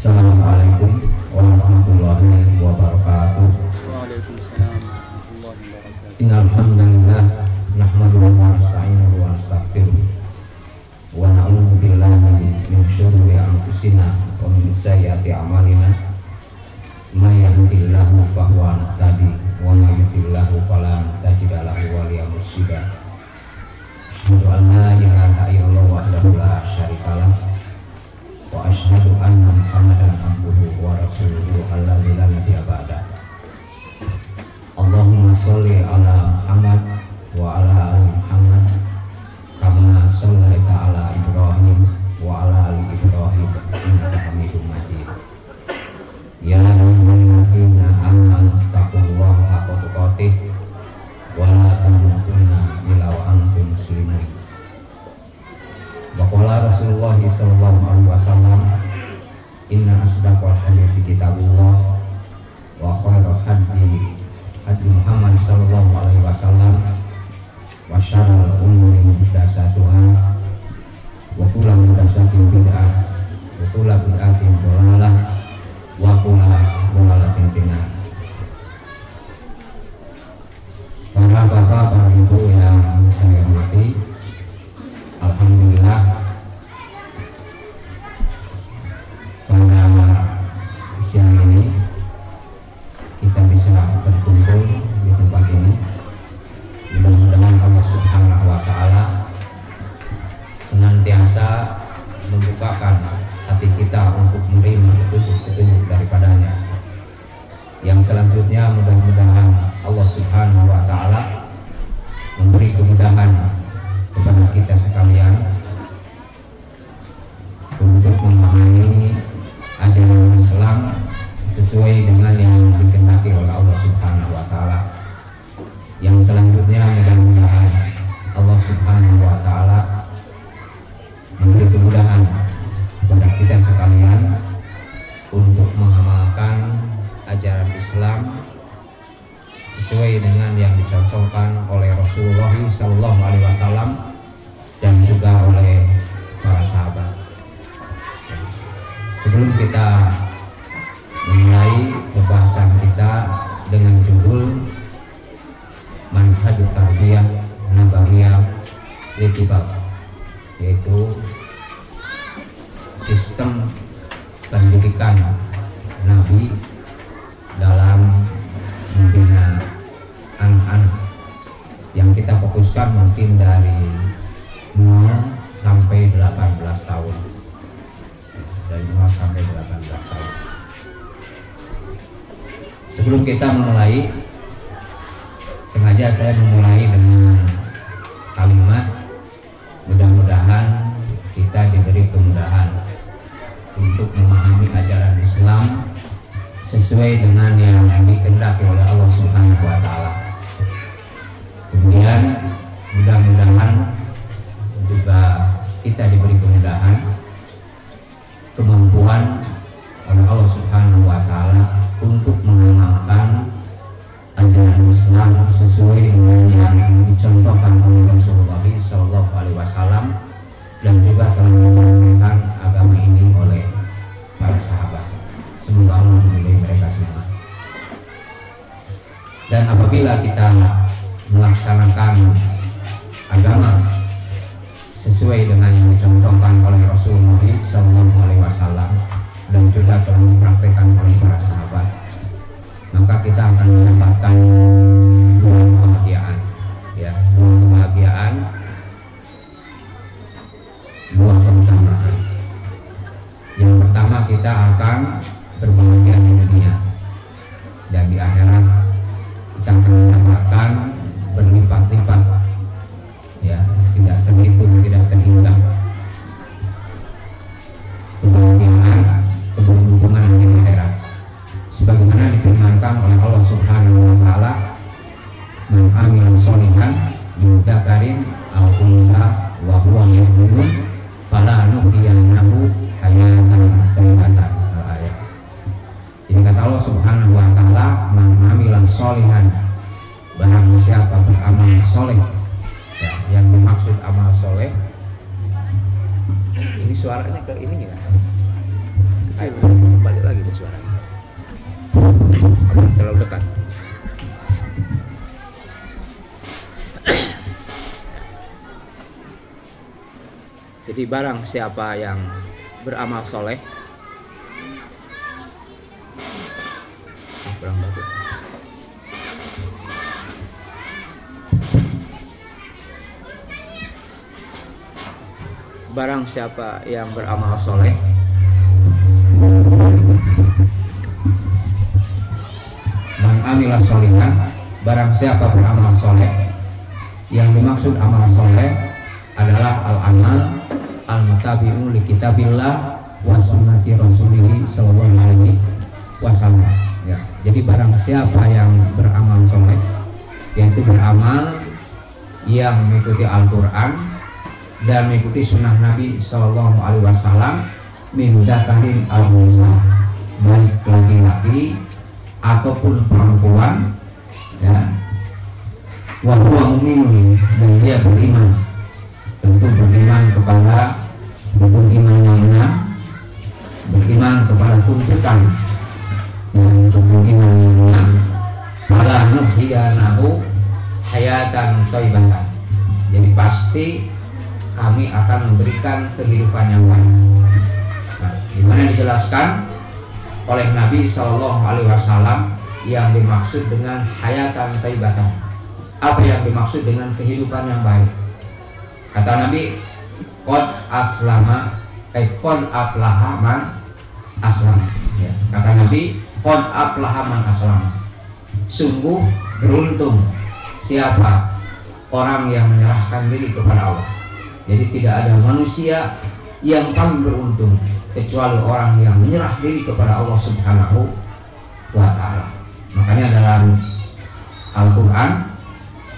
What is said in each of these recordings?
Assalamualaikum warahmatullahi wabarakatuh. Waalaikumsalam warahmatullahi wabarakatuh. Innal hamdalillah nahmaduhu wa nasta'inuhu wa nastaghfiruh wa na'udzu billahi min syururi anfusina wa min sayyiati a'malina. May yahdihillahu fahuwa muhtadi wa may yudlilhu fala tajida lahu waliyyan mursyida. Asyhadu an la ilaha illallah wahdahu la syarikalah wa asyhadu anna Muhammadan abduhu wa rasuluhu alladzi la nabiyya ba'da. Allahumma sholli ala Muhammad wa ala ali Muhammad kama shallaita ala Ibrahim wa ala ali Ibrahim innaka Hamidum Majid. Ya ayyuhalladzina amanu taqullaha haqqa tuqatih wa la tamutunna illa wa antum muslimun. Wa qala Rasulullah sallallahu alaihi wasallam, inna asdaqal hadits kitabullah wa khairal hadi Muhammad sallallahu alaihi wasallam wa syarrul umuri muhdatsatuha wa kullu muhdatsatin bid'ah wa kullu bid'atin dhalalah wa kullu dhalalatin finnar. Para bapak, para ibu yang saya hormati, alhamdulillah pada siang ini kita bisa berkumpul di tempat ini. Mudah-mudahan Allah Subhanahu wa Ta'ala senantiasa membukakan hati kita untuk menerima petunjuk-petunjuk daripadanya. Yang selanjutnya mudah-mudahan Allah Subhanahu wa Ta'ala memberi kemudahan kepada kita sekalian untuk memahami ajaran Islam sesuai dengan yang dikehendaki oleh Allah Subhanahu wa Ta'ala. Yang selanjutnya mudah-mudahan Allah Subhanahu wa Ta'ala memberi kemudahan kepada kita sekalian untuk mengamalkan ajaran Islam sesuai dengan yang dicontohkan oleh Rasulullah sallallahu alaihi wasallam dan juga oleh para sahabat. Sebelum kita memulai pembahasan kita dengan judul Manhajut Tarbiyah Nabawiyah Litibab, yaitu sistem pendidikan Nabi dalam membina anak-anak, yang kita fokuskan mungkin dari 0 sampai 18 tahun. Dari 0 sampai 18 tahun. Sebelum kita memulai, sengaja saya memulai dengan kalimat mudah-mudahan kita diberi kemudahan untuk memahami ajaran Islam sesuai dengan yang dikehendaki oleh Allah Subhanahu wa Ta'ala. Kemudian mudah-mudahan juga kita diberi kemudahan, kemampuan oleh Allah Subhanahu wa Ta'ala untuk mengamalkan ajaran Islam sesuai dengan yang dicontohkan oleh Rasulullah sallallahu alaihi wasallam dan juga telah menyampaikan agama ini oleh para sahabat. Semoga Allah memilih mereka semua. Dan apabila kita melaksanakan agama sesuai dengan yang dicontohkan oleh Rasulullah sallallahu alaihi wasallam dan juga telah dipraktikkan oleh para sahabat, maka kita akan mendapatkan dua kebahagiaan, ya, dua kebahagiaan, dua keutamaan. Yang pertama, kita akan berbahagia di dunia, dan di akhirat kita akan mendapatkan berlipat-lipat, ya, tidak terhitung, tidak terhingga kebahagiaan, keberuntungan di akhirat. Sebagaimana difirmankan oleh Allah Subhanahu wa Ta'ala, man amila sholihan min dzakarin aw unsa wa huwa mu'minun fala nuhyiyannahu hayatan thayyibatan. Ayat. Jadi kata Allah Subhanahu wa Ta'ala, man amila sholihan, barang siapa beramal soleh, ya, yang dimaksud amal soleh ini suaranya ke ini ya. Ayo, balik lagi ke suaranya. Terlalu dekat. Jadi barang siapa yang beramal soleh, kurang bagus. Barang siapa yang beramal soleh, man amilah solihan, barang siapa beramal soleh, yang dimaksud amal soleh adalah al-amal al-mutabi'u li kitabillah wa sunnati rasulih sallallahu alaihi wasallam. Ya, jadi barang siapa yang beramal soleh, yaitu beramal yang mengikuti Al-Quran dan mengikuti sunnah Nabi sallallahu alaihi wasallam, min dzakarin aw unsa, baik laki-laki ataupun perempuan, ya, wa huwa mu'minun, dan dia beriman, tentu beriman kepada rukun iman yang 6, beriman kepada tuntutan yang rukun iman yang 6, fala nuhyiyanahu hayatan thayyibatan, jadi pasti kami akan memberikan kehidupan yang baik. Nah, dimana dijelaskan oleh Nabi Shallallahu Alaihi Wasallam yang dimaksud dengan hayatan thayyibatan. Apa yang dimaksud dengan kehidupan yang baik? Kata Nabi, qad aslama, qad aflaha man aslama. Ya, kata Nabi, qad aflaha man aslama. Sungguh beruntung siapa orang yang menyerahkan diri kepada Allah. Jadi tidak ada manusia yang paling beruntung kecuali orang yang menyerah diri kepada Allah Subhanahu wa Ta'ala. Makanya dalam Al-Quran,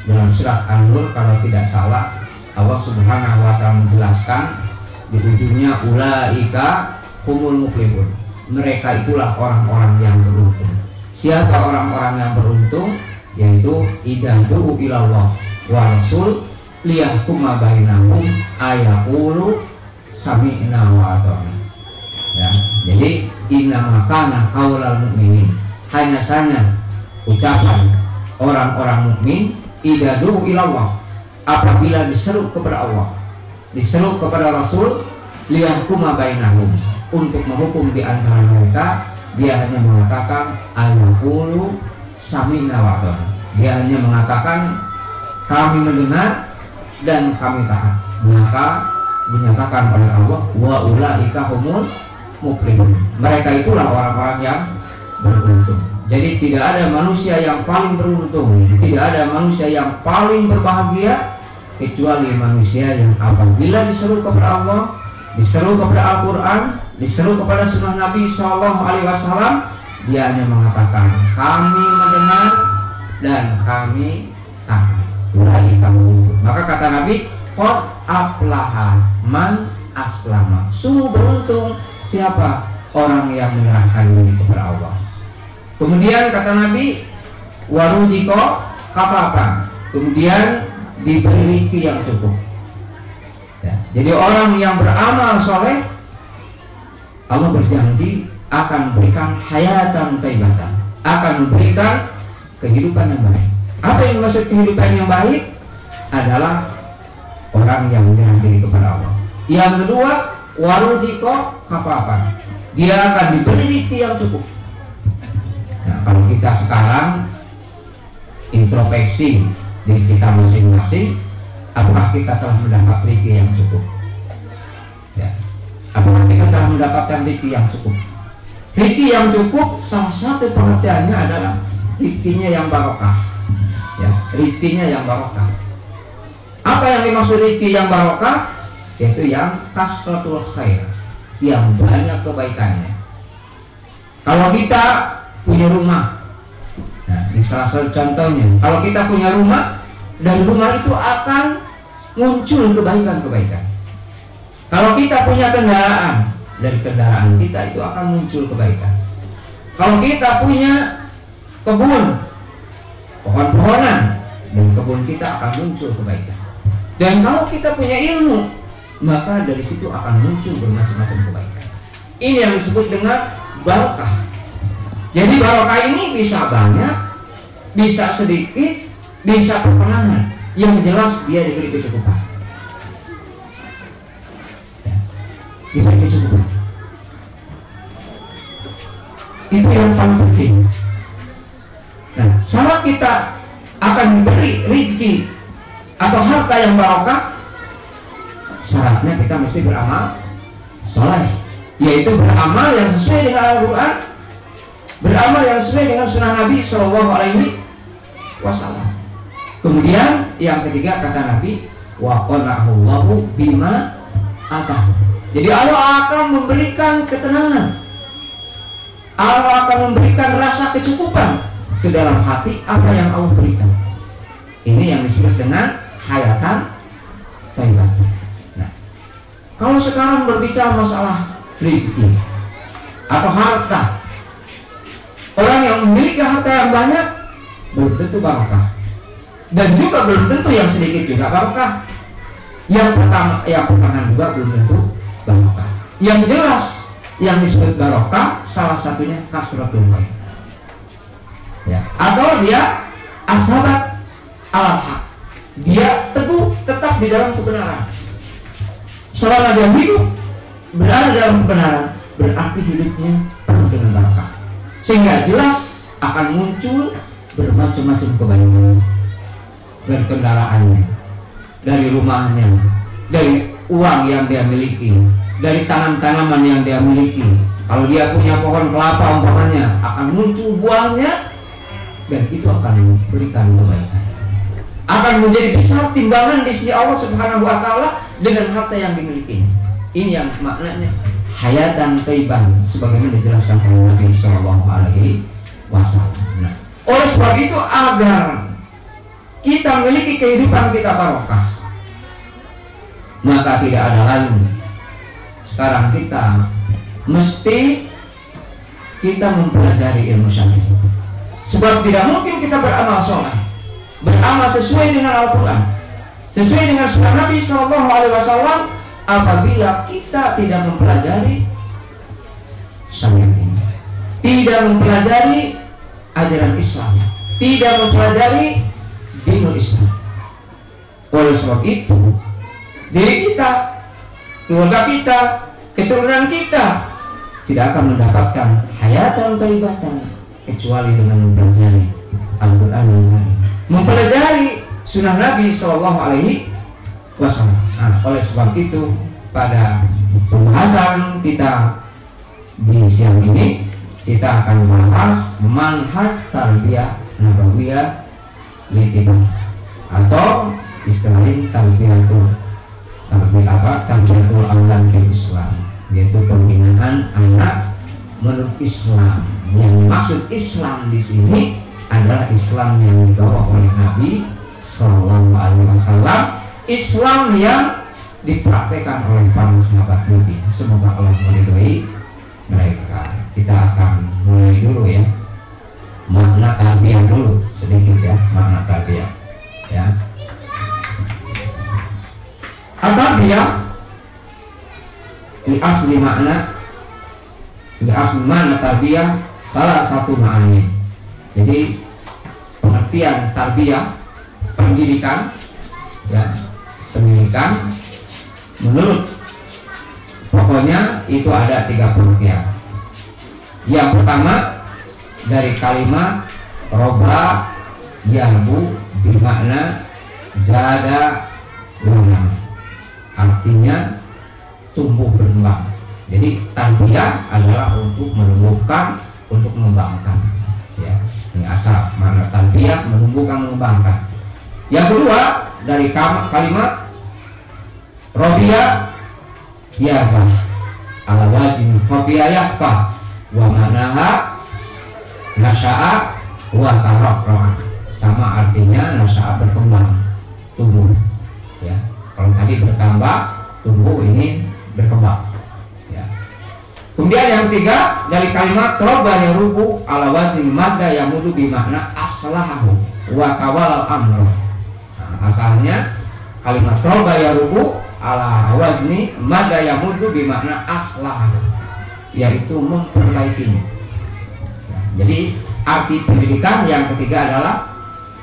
dalam surat An-Nur kalau tidak salah, Allah Subhanahu wa Ta'ala menjelaskan di ujungnya, ulaika humul muflihun, mereka itulah orang-orang yang beruntung. Siapa orang-orang yang beruntung? Yaitu idadu ilallah wa rasul liyahkuma bainahum ayaqulu sami'na wa ata'na. Ya, jadi innama kana qaulal mu'minin, hanya saja ucapan orang-orang mukmin idadu ilallah, apabila diseru kepada Allah, diseru kepada Rasul, liyahkuma bainahum, untuk menghukum di antara mereka, dia hanya mengatakan ayaqulu sami'na wa ata'na. Dia hanya mengatakan kami mendengar dan kami taat. Maka dinyatakan oleh Allah, wa ulaika humul muflihun, mereka itulah orang-orang yang beruntung. Jadi tidak ada manusia yang paling beruntung, tidak ada manusia yang paling berbahagia kecuali manusia yang apabila diseru kepada Allah, diseru kepada Al-Quran, diseru kepada sunnah Nabi Sallallahu Alaihi Wasallam, dia hanya mengatakan kami mendengar dan kami taat. Maka kata Nabi, qad aflaha man aslama, sungguh beruntung siapa orang yang menyerahkan diri kepada Allah. Kemudian kata Nabi, warudiko kafapan, kemudian diberi rezeki yang cukup. Ya, jadi orang yang beramal soleh, Allah berjanji akan memberikan hayatan thayyibatan, akan memberikan kehidupan yang baik. Apa yang maksud kehidupan yang baik? Adalah orang yang menyerah diri kepada Allah. Yang kedua, warujiko kafapan, dia akan diberi rezeki yang cukup. Nah, kalau kita sekarang introspeksi diri kita masing-masing, apakah kita telah mendapat rezeki yang cukup? Ya. Apakah kita telah mendapatkan rezeki yang cukup? Rezeki yang cukup, salah satu pengertiannya adalah rezekinya yang barokah. Ya, rezekinya yang barokah. Apa yang dimaksud rezeki yang barokah? Yaitu yang kasratul khair, yang banyak kebaikannya. Kalau kita punya rumah, nah, ini salah satu contohnya. Kalau kita punya rumah, dari rumah itu akan muncul kebaikan-kebaikan. Kalau kita punya kendaraan, dari kendaraan kita itu akan muncul kebaikan. Kalau kita punya kebun, pohon-pohonan, dan kebun kita akan muncul kebaikan. Dan kalau kita punya ilmu, maka dari situ akan muncul bermacam-macam kebaikan. Ini yang disebut dengan barokah. Jadi barokah ini bisa banyak, bisa sedikit, bisa pertengahan. Yang jelas dia diberi kecukupan. Diberi kecukupan. Itu yang paling penting. Nah, saat kita akan diberi rezeki atau harta yang barokah, syaratnya kita mesti beramal soleh, yaitu beramal yang sesuai dengan Al-Quran, beramal yang sesuai dengan sunnah Nabi Shallallahu Alaihi Wasallam. Kemudian yang ketiga kata Nabi, wa qana'ahullahu bima atahu. Jadi Allah akan memberikan ketenangan, Allah akan memberikan rasa kecukupan ke dalam hati apa yang Allah berikan. Ini yang disebut dengan hayatan thayyibah. Nah, kalau sekarang berbicara masalah rezeki atau harta, orang yang memiliki harta yang banyak belum tentu barokah, dan juga belum tentu yang sedikit juga barokah. Yang pertengahan juga belum tentu barokah. Yang jelas yang disebut barokah salah satunya kasratul mal, ya, atau dia asabat al-haq, dia teguh tetap di dalam kebenaran. Selama dia hidup berada dalam kebenaran, berarti hidupnya penuh dengan barokah, sehingga jelas akan muncul bermacam-macam kebaikan dari kendaraannya, dari rumahnya, dari uang yang dia miliki, dari tanam-tanaman yang dia miliki. Kalau dia punya pohon kelapa umpamanya, akan muncul buahnya, dan itu akan memberikan kebaikan, akan menjadi besar timbangan di sisi Allah Subhanahu wa Ta'ala dengan harta yang dimiliki. Ini yang maknanya hayatan thayyibah, sebagaimana dijelaskan oleh Nabi Sallallahu Alaihi Wasallam. Nah, oleh sebab itu, agar kita memiliki kehidupan kita barokah, maka tidak ada lain, sekarang kita mesti mempelajari ilmu syar'i. Sebab tidak mungkin kita beramal soleh, beramal sesuai dengan Al-Quran, sesuai dengan sunnah Nabi Sallallahu Alaihi Wasallam, apabila kita tidak mempelajari syariat ini, tidak mempelajari ajaran Islam, tidak mempelajari dinul Islam. Oleh sebab itu, diri kita, keluarga kita, keturunan kita tidak akan mendapatkan hayatan thayyibatan kecuali dengan mempelajari Al-Quran, mempelajari sunnah Nabi Sallallahu Alaihi Wasallam. Nah, oleh sebab itu, pada pembahasan kita di siang ini, kita akan membahas manhaj tarbiyah nabawiyah litibah, atau istilahnya tarbiyatul aulad bil Islam, yaitu pembinaan anak menurut Islam. Yang dimaksud Islam di sini adalah Islam yang dibawa oleh Nabi Sallallahu Alaihi Wasallam, Islam yang dipraktekkan oleh para sahabat Nabi. Semoga Allah meridhai mereka. Kita akan mulai dulu ya, makna tarbiyah dulu sedikit ya, makna tarbiyah ya. Tarbiyah di asli makna tarbiyah salah satu maknanya. Jadi pengertian tarbiyah, pendidikan ya, pendidikan menurut pokoknya itu ada 3 pengertian. Yang pertama dari kalimat roba yahbu bermakna zada wana, artinya tumbuh berkembang. Jadi tarbiyah adalah untuk menumbuhkan, untuk mengembangkan ya. Ini asal makna tarbiyah, menumbuhkan, mengembangkan. Yang kedua dari kalimat robiya yahbah ala wajin robiya yahbah wa manaha nasya'a wa taraqqa, sama artinya nasya'a berkembang, tumbuh ya. Kalau tadi bertambah, tumbuh, ini berkembang ya. Kemudian yang ketiga dari kalimat roba yang rubu ala wazin madda yang mudu bimakna aslahahu wa kawal amro. Nah, asalnya kalimat roba yang rubu ala wazni madda yang mudu bimakna aslahahu, yaitu memperbaikinya. Jadi arti pendidikan yang ketiga adalah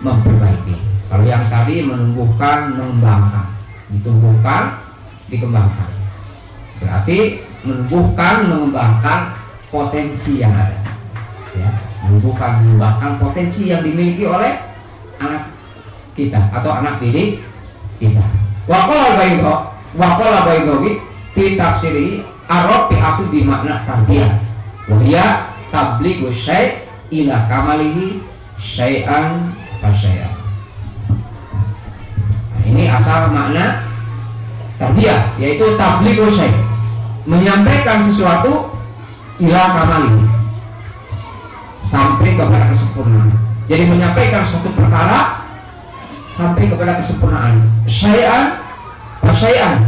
memperbaiki. Kalau yang tadi menumbuhkan, mengembangkan, ditumbuhkan, dikembangkan. Berarti menumbuhkan, mengembangkan potensi yang ada. Ya, menumbuhkan, mengembangkan potensi yang dimiliki oleh anak kita atau anak didik kita. Waqala Baydhawi fi tafsiri Arab fi asli bi makna tarbiyah. Wa hiya tablighu syai' ila kamalihi syai'an fa syai'an. Ini asal makna tarbiyah, yaitu tablighu syai', menyampaikan sesuatu ila kamalihi, sampai kepada kesempurnaan. Jadi menyampaikan suatu perkara sampai kepada kesempurnaan. Syai'an fa syai'an.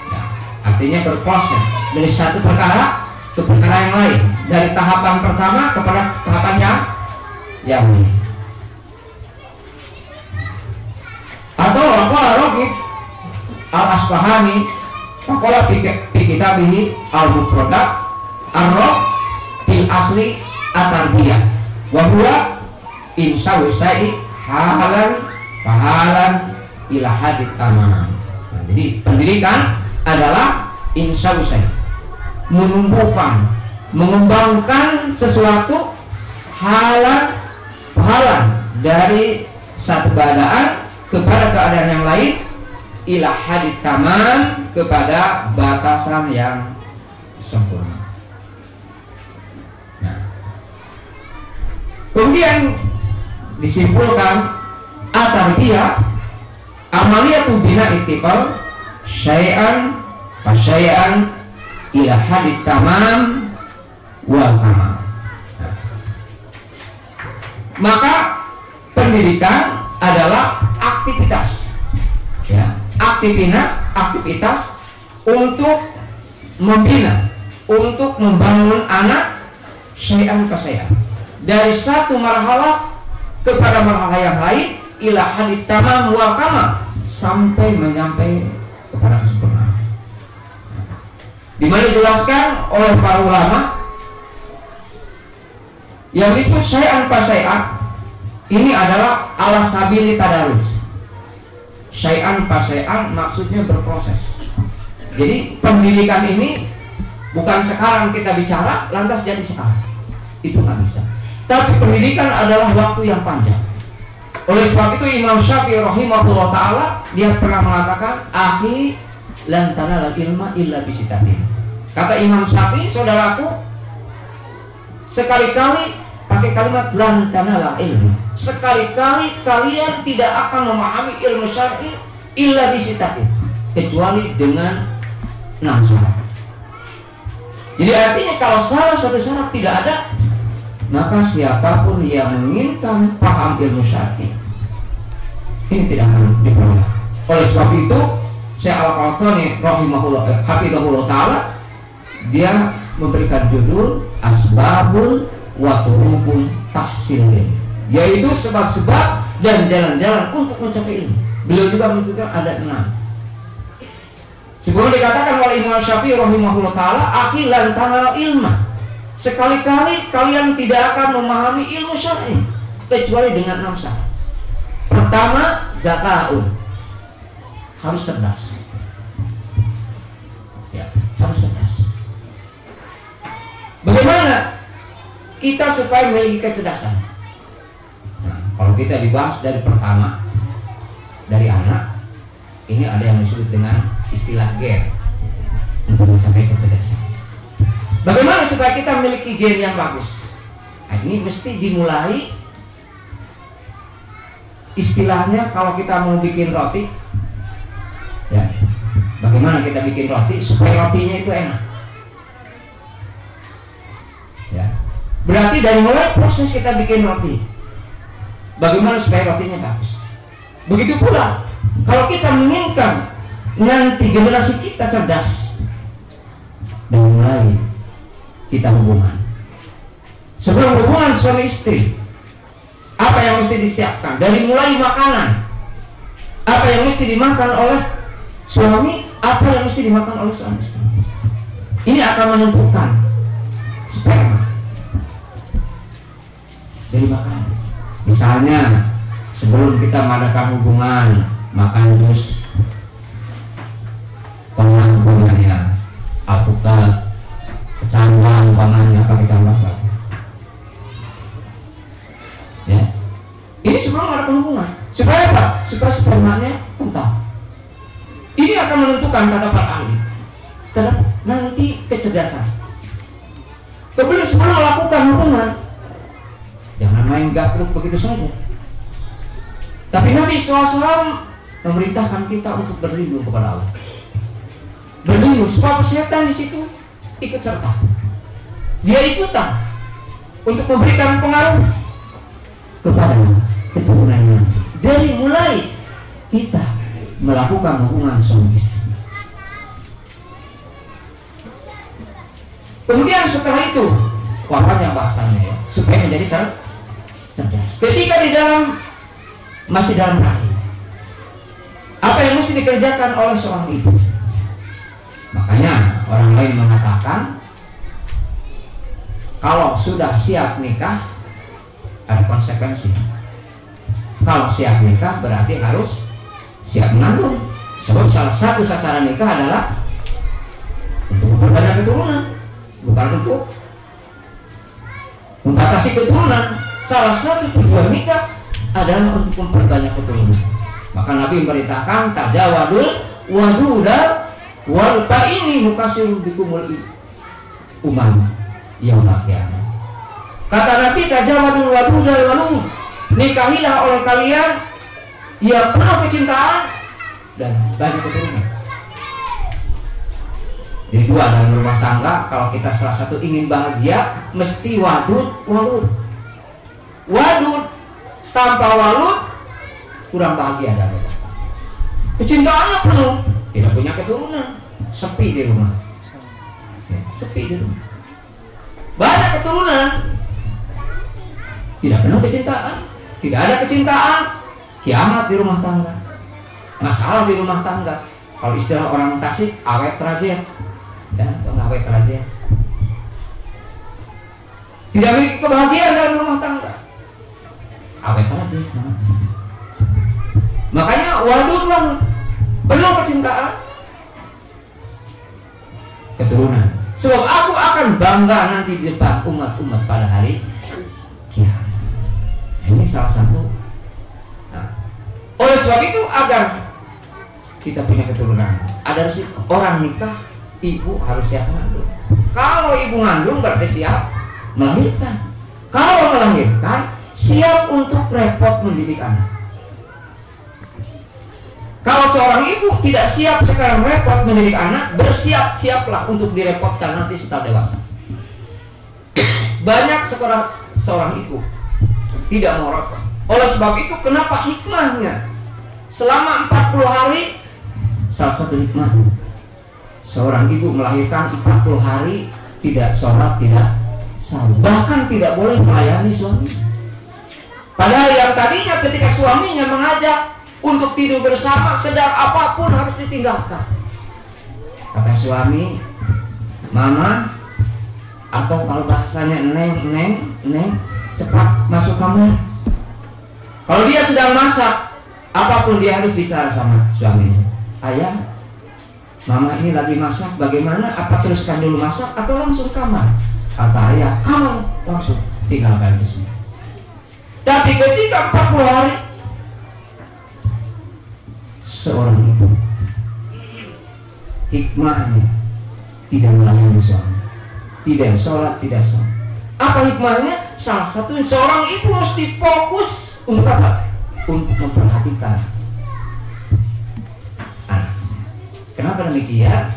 Ya, artinya berproses dari satu perkara ke perkara yang lain, dari tahapan pertama kepada tahapan yang lain. Atau Raqib Al-Asfahani faqala fi kitabihi Al-Mufradat Ar-Raq fil asli at-tarbiyah wa huwa insa'u syai' halan fahalan ila hadit tamam. Nah, jadi pendidikan adalah insa'u syai', menumbuhkan, mengembangkan sesuatu halan fahalan, dari satu keadaan kepada keadaan yang lain, ila hadit tamam, kepada batasan yang sempurna. Nah, kemudian disimpulkan at-tarbiyah amaliyatu bina ittifal syai'an fa syai'an ila hadit tamam wal kamal. Nah, maka pendidikan adalah aktivitas, ya, aktivitas untuk membina, untuk membangun anak syai'an fa syai'an, dari satu marhalah kepada marhalah yang lain, ila hadit tamam wal kamal, sampai menyampai kepada kesempurnaan. Di mana dijelaskan oleh para ulama yang disebut syai'an fa syai'an ini adalah ala sabili tadarus. Syai'an fa syai'an maksudnya berproses. Jadi pendidikan ini bukan sekarang kita bicara lantas jadi sekarang, itu nggak bisa. Tapi pendidikan adalah waktu yang panjang. Oleh sebab itu Imam Syafi'i rahimahullah ta'ala, dia pernah mengatakan, akhi lan tanalal ilma illa bisitatin. Kata Imam Syafi'i, saudaraku, sekali-kali pakai kalimat lan tanalal ilma, sekali-kali kalian tidak akan memahami ilmu syar'i illa bisitatin, kecuali dengan 6 syarat. Jadi artinya kalau salah satu syarat tidak ada, maka siapapun yang menginginkan paham ilmu syar'i ini tidak akan diperoleh. Oleh sebab itu Syekh Al-Qahtani rahimahullah hafizahullah ta'ala, dia memberikan judul Asbabul wa Turuqul Tahsilin, yaitu sebab-sebab dan jalan-jalan untuk mencapai ilmu. Beliau juga menyebutkan ada 6. Sebelum dikatakan oleh Imam Syafi'i rahimahullah ta'ala, akhi lan tanal ilma, sekali-kali kalian tidak akan memahami ilmu syar'i kecuali dengan 6 syarat. Pertama, zakaun, harus cerdas. Ya, harus cerdas. Bagaimana kita supaya memiliki kecerdasan? Nah, kalau kita dibahas dari pertama, dari anak, ini ada yang disebut dengan istilah gen untuk mencapai kecerdasan. Bagaimana supaya kita memiliki gen yang bagus? Nah, ini mesti dimulai, istilahnya kalau kita mau bikin roti, ya, bagaimana kita bikin roti supaya rotinya itu enak? Ya, berarti dari mulai proses kita bikin roti, bagaimana supaya rotinya bagus. Begitu pula kalau kita menginginkan nanti generasi kita cerdas, dari mulai kita hubungan. Sebelum hubungan suami istri, apa yang mesti disiapkan? Dari mulai makanan, apa yang mesti dimakan oleh suami, apa yang mesti dimakan oleh suami istri. Ini akan menentukan sperma dari makanan. Misalnya sebelum kita mengadakan hubungan, makan jus tengah hubungannya, alpukat, kecambang, umpamanya pakai cambang, ya. Ini sebelum mengadakan hubungan. Supaya apa? Supaya spermanya kental. Ini akan menentukan, kata para ahli, terhadap nanti kecerdasan. Kemudian sebelum melakukan hubungan, jangan main gapluk begitu saja. Tapi Nabi SAW memerintahkan kita untuk berlindung kepada Allah. Berlindung, sebab setan di situ ikut serta. Dia ikutan untuk memberikan pengaruh kepada keturunannya. Dari mulai kita melakukan hubungan suami istri. Kemudian setelah itu, wapanya bahasanya ya, supaya menjadi cerdas. Ketika di dalam masih dalam rahim, apa yang mesti dikerjakan oleh seorang ibu? Makanya orang lain mengatakan kalau sudah siap nikah ada konsekuensi. Kalau siap nikah berarti harus siap mengandung. Sebab salah satu sasaran nikah adalah untuk memperbanyak keturunan, bukan untuk membatasi keturunan. Salah satu tujuan nikah adalah untuk memperbanyak keturunan. Maka Nabi memerintahkan tajawadul waduda walupa ini mukasirul bikumul umam yang qiyamah. Kata Nabi, tajawadul waduda walud, nikahilah oleh kalian yang penuh kecintaan dan banyak keturunan. Jadi dua dalam rumah tangga, kalau kita salah satu ingin bahagia, mesti wadud walud. Wadud tanpa walud kurang bahagia dan kecintaannya penuh, tidak punya keturunan, sepi di rumah, sepi di rumah. Banyak keturunan, tidak penuh kecintaan, tidak ada kecintaan, kiamat di rumah tangga, masalah di rumah tangga. Kalau istilah orang Tasik, awet rajet, dan awet rajet. Tidak memiliki kebahagiaan dalam rumah tangga, awet rajet. Makanya wadud walud, penuh kecintaan, keturunan. Sebab aku akan bangga nanti di depan umat-umat pada hari kiamat. Ini salah satu. Nah, oleh sebab itu agar kita punya keturunan, ada resiko. Orang nikah, ibu harus siap mengandung. Kalau ibu mengandung berarti siap melahirkan. Kalau melahirkan, siap untuk repot mendidik anak. Kalau seorang ibu tidak siap sekarang repot mendidik anak, bersiap-siaplah untuk direpotkan nanti setelah dewasa. Banyak seorang ibu tidak mau repot. Oleh sebab itu, kenapa hikmahnya selama 40 hari, salah satu hikmah, seorang ibu melahirkan 40 hari tidak sholat, tidak sahur, bahkan tidak boleh melayani suami. Padahal yang tadinya ketika suaminya mengajak untuk tidur bersama, sedang apapun harus ditinggalkan. Kata suami, mama, atau kalau bahasanya neng, cepat masuk kamar. Kalau dia sedang masak, apapun dia harus bicara sama suaminya. Ayah, mama ini lagi masak, bagaimana? Apa teruskan dulu masak atau langsung kamar? Kata ayah, kamu langsung tinggalkan di sini. Tapi ketika 40 hari, seorang ibu hikmahnya tidak melayani suami, tidak sholat, tidak sholat. Apa hikmahnya? Salah satunya seorang ibu mesti fokus untuk apa? Untuk memperhatikan anak. Kenapa demikian?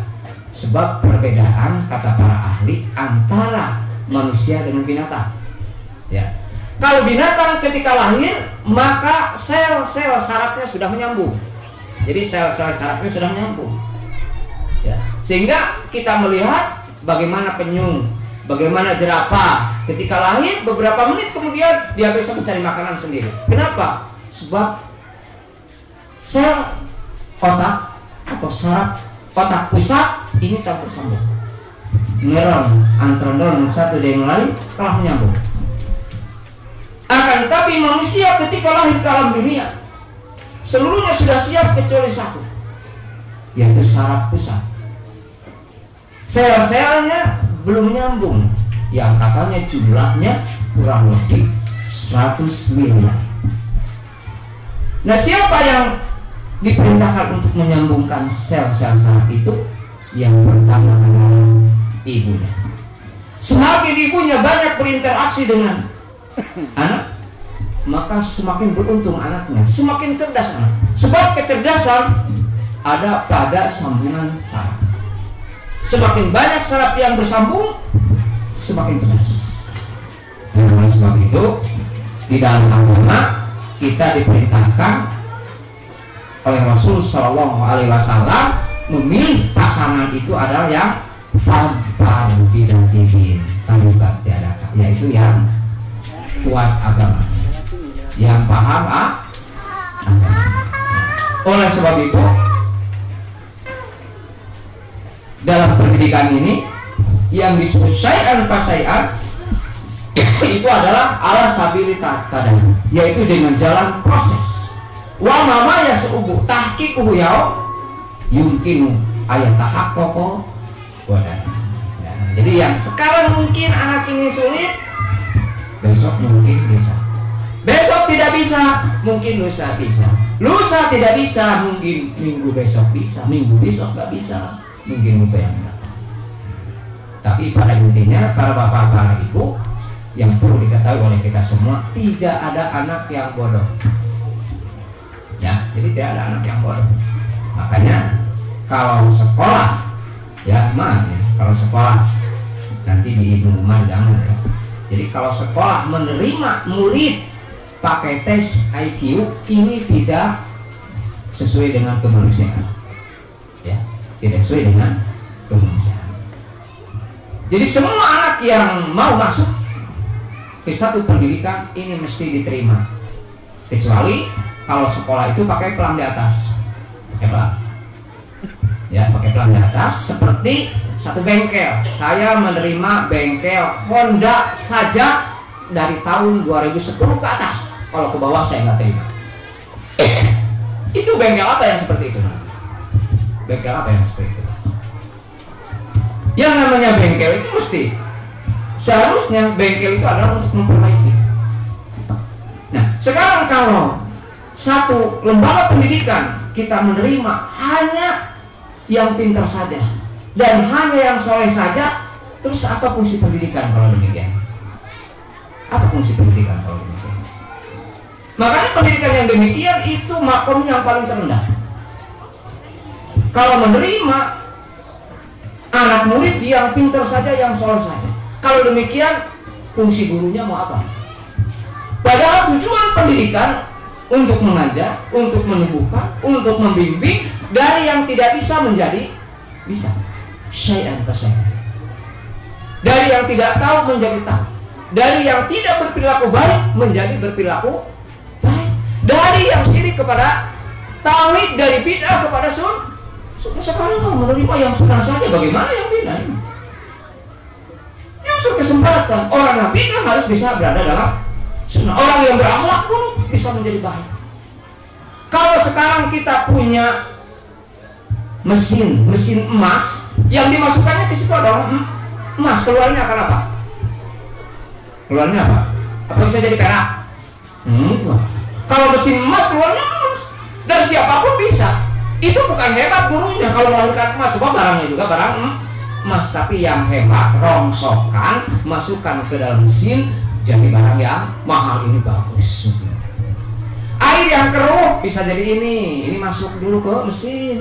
Sebab perbedaan, kata para ahli, antara manusia dengan binatang. Ya. Kalau binatang ketika lahir, maka sel-sel sarafnya sudah menyambung. Jadi sel-sel sarafnya sudah menyambung, ya. Sehingga kita melihat bagaimana penyu, bagaimana jerapah ketika lahir beberapa menit kemudian dia bisa mencari makanan sendiri. Kenapa? Sebab sel otak atau saraf otak pusat ini tersambung. neuron antara neuron satu dengan lain telah menyambung. Akan tapi manusia ketika lahir ke alam dunia seluruhnya sudah siap kecuali satu, yaitu saraf pusat. Sel-selnya belum nyambung, yang katanya jumlahnya kurang lebih 100 miliar. Nah, siapa yang diperintahkan untuk menyambungkan sel-sel saraf itu? Yang pertama adalah ibunya. Semakin ibunya banyak berinteraksi dengan anak, maka semakin beruntung anaknya, semakin cerdas anak. Sebab kecerdasan ada pada sambungan saraf. Semakin banyak saraf yang bersambung, semakin cerdas. Dan oleh sebab itu, di dalam agama kita diperintahkan oleh Rasul Shallallahu Alaihi Wasallam memilih pasangan itu adalah yang fadfar bidatibin talukat tiada, yaitu yang kuat agama, yang paham agama. Oleh sebab itu, dalam pendidikan ini yang disebut syai'an fasai'an itu adalah ala sabilita tadani, yaitu dengan jalan proses. Wa mama ya seubuh tahqiquhu yaum yumkinu ayat tahaqqaqo wadan. Ya, jadi yang sekarang mungkin anak ini sulit, besok mungkin bisa. Besok tidak bisa, mungkin lusa bisa. Lusa tidak bisa, mungkin minggu besok bisa. Minggu besok nggak bisa, mungkin lupa yang datang. Tapi pada intinya para bapak, para ibu, yang perlu diketahui oleh kita semua, tidak ada anak yang bodoh. Ya, jadi tidak ada anak yang bodoh. Makanya kalau sekolah, ya maaf ya, kalau sekolah nanti di Ibnu Umar jangan ya. Jadi kalau sekolah menerima murid pakai tes IQ, ini tidak sesuai dengan kemanusiaan. Ya, tidak sesuai dengan kemanusiaan. Jadi semua anak yang mau masuk ke satu pendidikan ini mesti diterima, kecuali kalau sekolah itu pakai pelang di atas, pakai pelang, ya pakai pelang di atas. Seperti satu bengkel, saya menerima bengkel Honda saja dari tahun 2010 ke atas. Kalau ke bawah saya nggak terima. Itu bengkel apa yang seperti itu? Bengkel apa yang seperti itu? Yang namanya bengkel itu mesti, seharusnya bengkel itu adalah untuk memperbaiki. Nah, sekarang kalau satu lembaga pendidikan kita menerima hanya yang pintar saja dan hanya yang soleh saja, terus apa fungsi pendidikan kalau demikian? Apa fungsi pendidikan kalau demikian? Makanya pendidikan yang demikian itu makomnya yang paling terendah. Kalau menerima anak murid yang pintar saja, yang soleh saja, kalau demikian fungsi gurunya mau apa? Padahal tujuan pendidikan untuk mengajar, untuk menumbuhkan, untuk membimbing dari yang tidak bisa menjadi bisa. Syai'an fasai'an. Dari yang tidak tahu menjadi tahu. Dari yang tidak berperilaku baik menjadi berperilaku baik. Dari yang syirik kepada tauhid, dari bid'ah kepada sun. Sekarang kalau menerima yang sunnah saja, bagaimana yang bid'ah ini? Justru kesempatan orang yang bid'ah harus bisa berada dalam sunnah. Orang yang berakhlak buruk bisa menjadi baik. Kalau sekarang kita punya mesin emas yang dimasukkannya ke situ adalah emas, keluarnya akan apa? Keluarnya apa? Apa bisa jadi perak? Kalau mesin emas keluarnya emas, dan siapapun bisa. Itu bukan hebat gurunya kalau melahirkan emas, sebab barangnya juga barang emas. Tapi yang hebat rongsokan, masukkan ke dalam mesin, jadi barang yang mahal, ini bagus mesin. Air yang keruh bisa jadi ini masuk dulu ke mesin.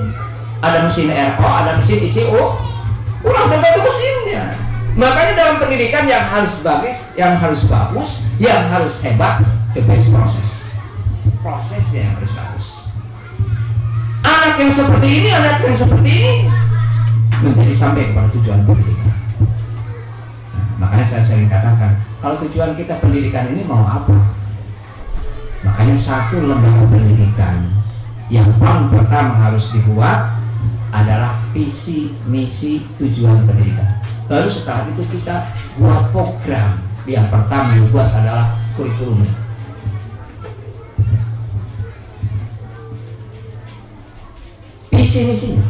Ada mesin RO, ada mesin isi ulang tergantung mesinnya. Makanya dalam pendidikan yang harus bagus, yang harus bagus, yang harus hebat, the best proses. Prosesnya yang harus bagus. Anak yang seperti ini, anak yang seperti ini menjadi sampai kepada tujuan pendidikan. Makanya saya sering katakan, kalau tujuan kita pendidikan ini mau apa? Makanya satu lembaga pendidikan yang paling pertama harus dibuat adalah visi, misi, tujuan pendidikan. Baru setelah itu kita buat program. Yang pertama yang buat adalah kurikulumnya. Visi misinya.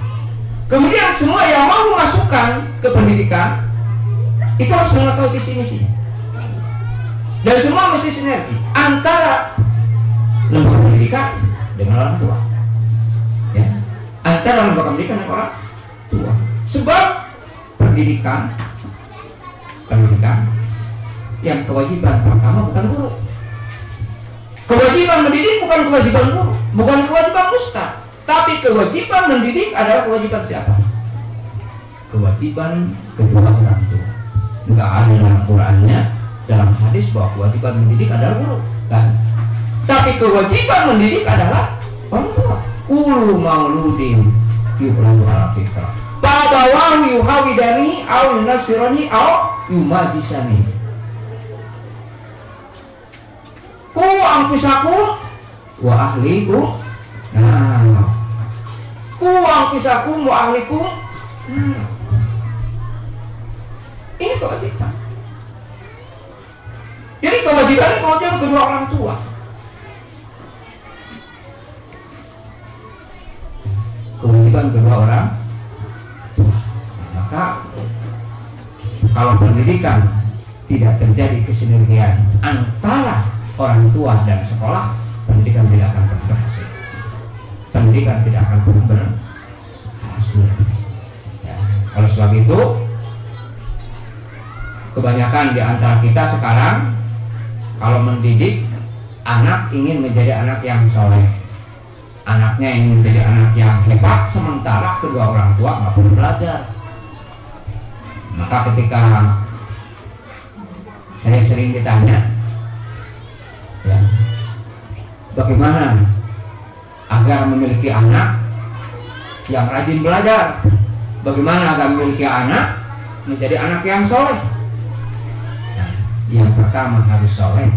Kemudian semua yang mau memasukkan ke pendidikan itu harus mengetahui visi misinya. Dan semua mesti sinergi antara lembaga pendidikan dengan orang tua. Ya. Antara lembaga pendidikan dengan orang tua. Sebab pendidikan yang kewajiban pertama bukan guru. Kewajiban mendidik bukan kewajiban guru, bukan kewajiban ustaz. Tapi kewajiban mendidik adalah kewajiban siapa? Kewajiban kedua orang tua. Enggak ada dalam Qur'annya, dalam hadis bahwa kewajiban mendidik adalah guru, kan? Tapi kewajiban mendidik adalah orang tua. Ulu mauludin yuladu ala fitrah. Babawahu yuhawidani au yunasirani au yumajisani. Ku anfusakum wa ahlikum. Nah, ku anfusakum wa ahlikum. Nah, ini kewajiban. Jadi kewajiban kedua orang tua. Kewajiban kedua orang tua. Maka kalau pendidikan tidak terjadi kesinergian antara orang tua dan sekolah, pendidikan tidak akan pernah berhasil. Pendidikan tidak akan pernah berhasil. Ya. Oleh sebab itu, kebanyakan di antara kita sekarang kalau mendidik anak ingin menjadi anak yang soleh, anaknya ingin menjadi anak yang hebat, sementara kedua orang tua nggak perlu belajar. Maka ketika saya sering ditanya, ya, bagaimana agar memiliki anak yang rajin belajar? Bagaimana agar memiliki anak menjadi anak yang soleh? Nah, yang pertama harus soleh,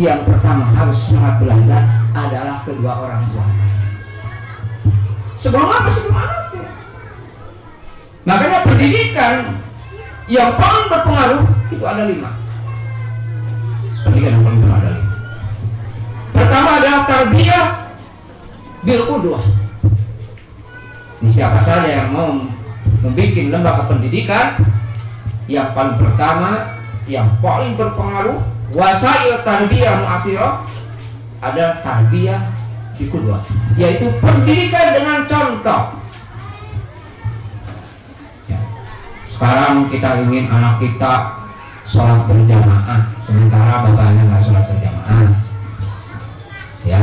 yang pertama harus semangat belajar adalah kedua orang tua. Sebelum apa? Sebelum anaknya. Makanya pendidikan yang paling berpengaruh itu ada 5. Pendidikan yang paling berpengaruh ada 5. Pertama adalah tarbiyah bil qudwah. Ini siapa saja yang mau membuat lembaga pendidikan, yang paling pertama, yang paling berpengaruh, wasail tarbiyah mu'asirah, ada tarbiyah bil qudwah, yaitu pendidikan dengan contoh. Ya. Sekarang kita ingin anak kita sholat berjamaah, sementara bapaknya nggak sholat berjamaah. Ya,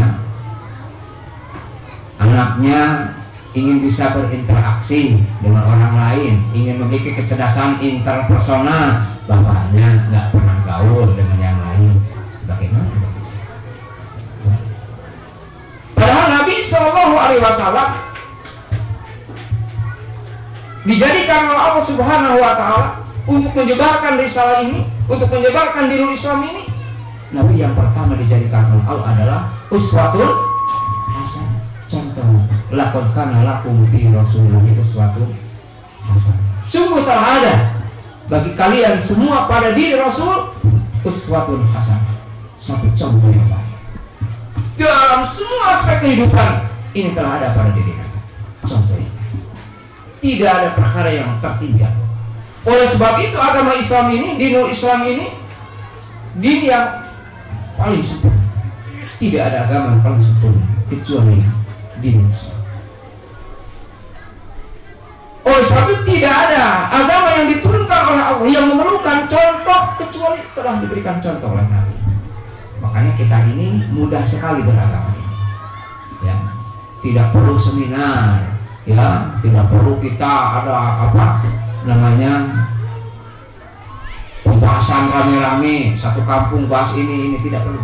anaknya ingin bisa berinteraksi dengan orang lain, ingin memiliki kecerdasan interpersonal, bapaknya nggak pernah gaul dengan yang lain. Bagaimana bisa? Padahal Nabi Shallallahu Alaihi Wasallam dijadikan oleh Allah Subhanahu Wa Taala untuk menyebarkan risalah ini, untuk menyebarkan dinul Islam ini. Nabi yang pertama dijadikan oleh Allah adalah uswatul hasanah, contoh. Laqad kana lakum fi rasulillahi uswatun hasanah. Sungguh telah ada bagi kalian semua pada diri Rasul uswatun hasanah, satu contoh yang baik dalam semua aspek kehidupan. Ini telah ada pada diri kita, contohnya. Tidak ada perkara yang tertinggal. Oleh sebab itu agama Islam ini, dinul Islam ini, din yang paling sempurna. Tidak ada agama yang paling sempurna kecuali din Islam. Oleh sebab itu tidak ada agama yang diturunkan oleh Allah yang memerlukan contoh kecuali telah diberikan contoh oleh Nabi. Makanya kita ini mudah sekali beragama ini. Ya, tidak perlu seminar, ya, tidak perlu kita ada apa namanya pembahasan rame-rame satu kampung bahas ini tidak perlu.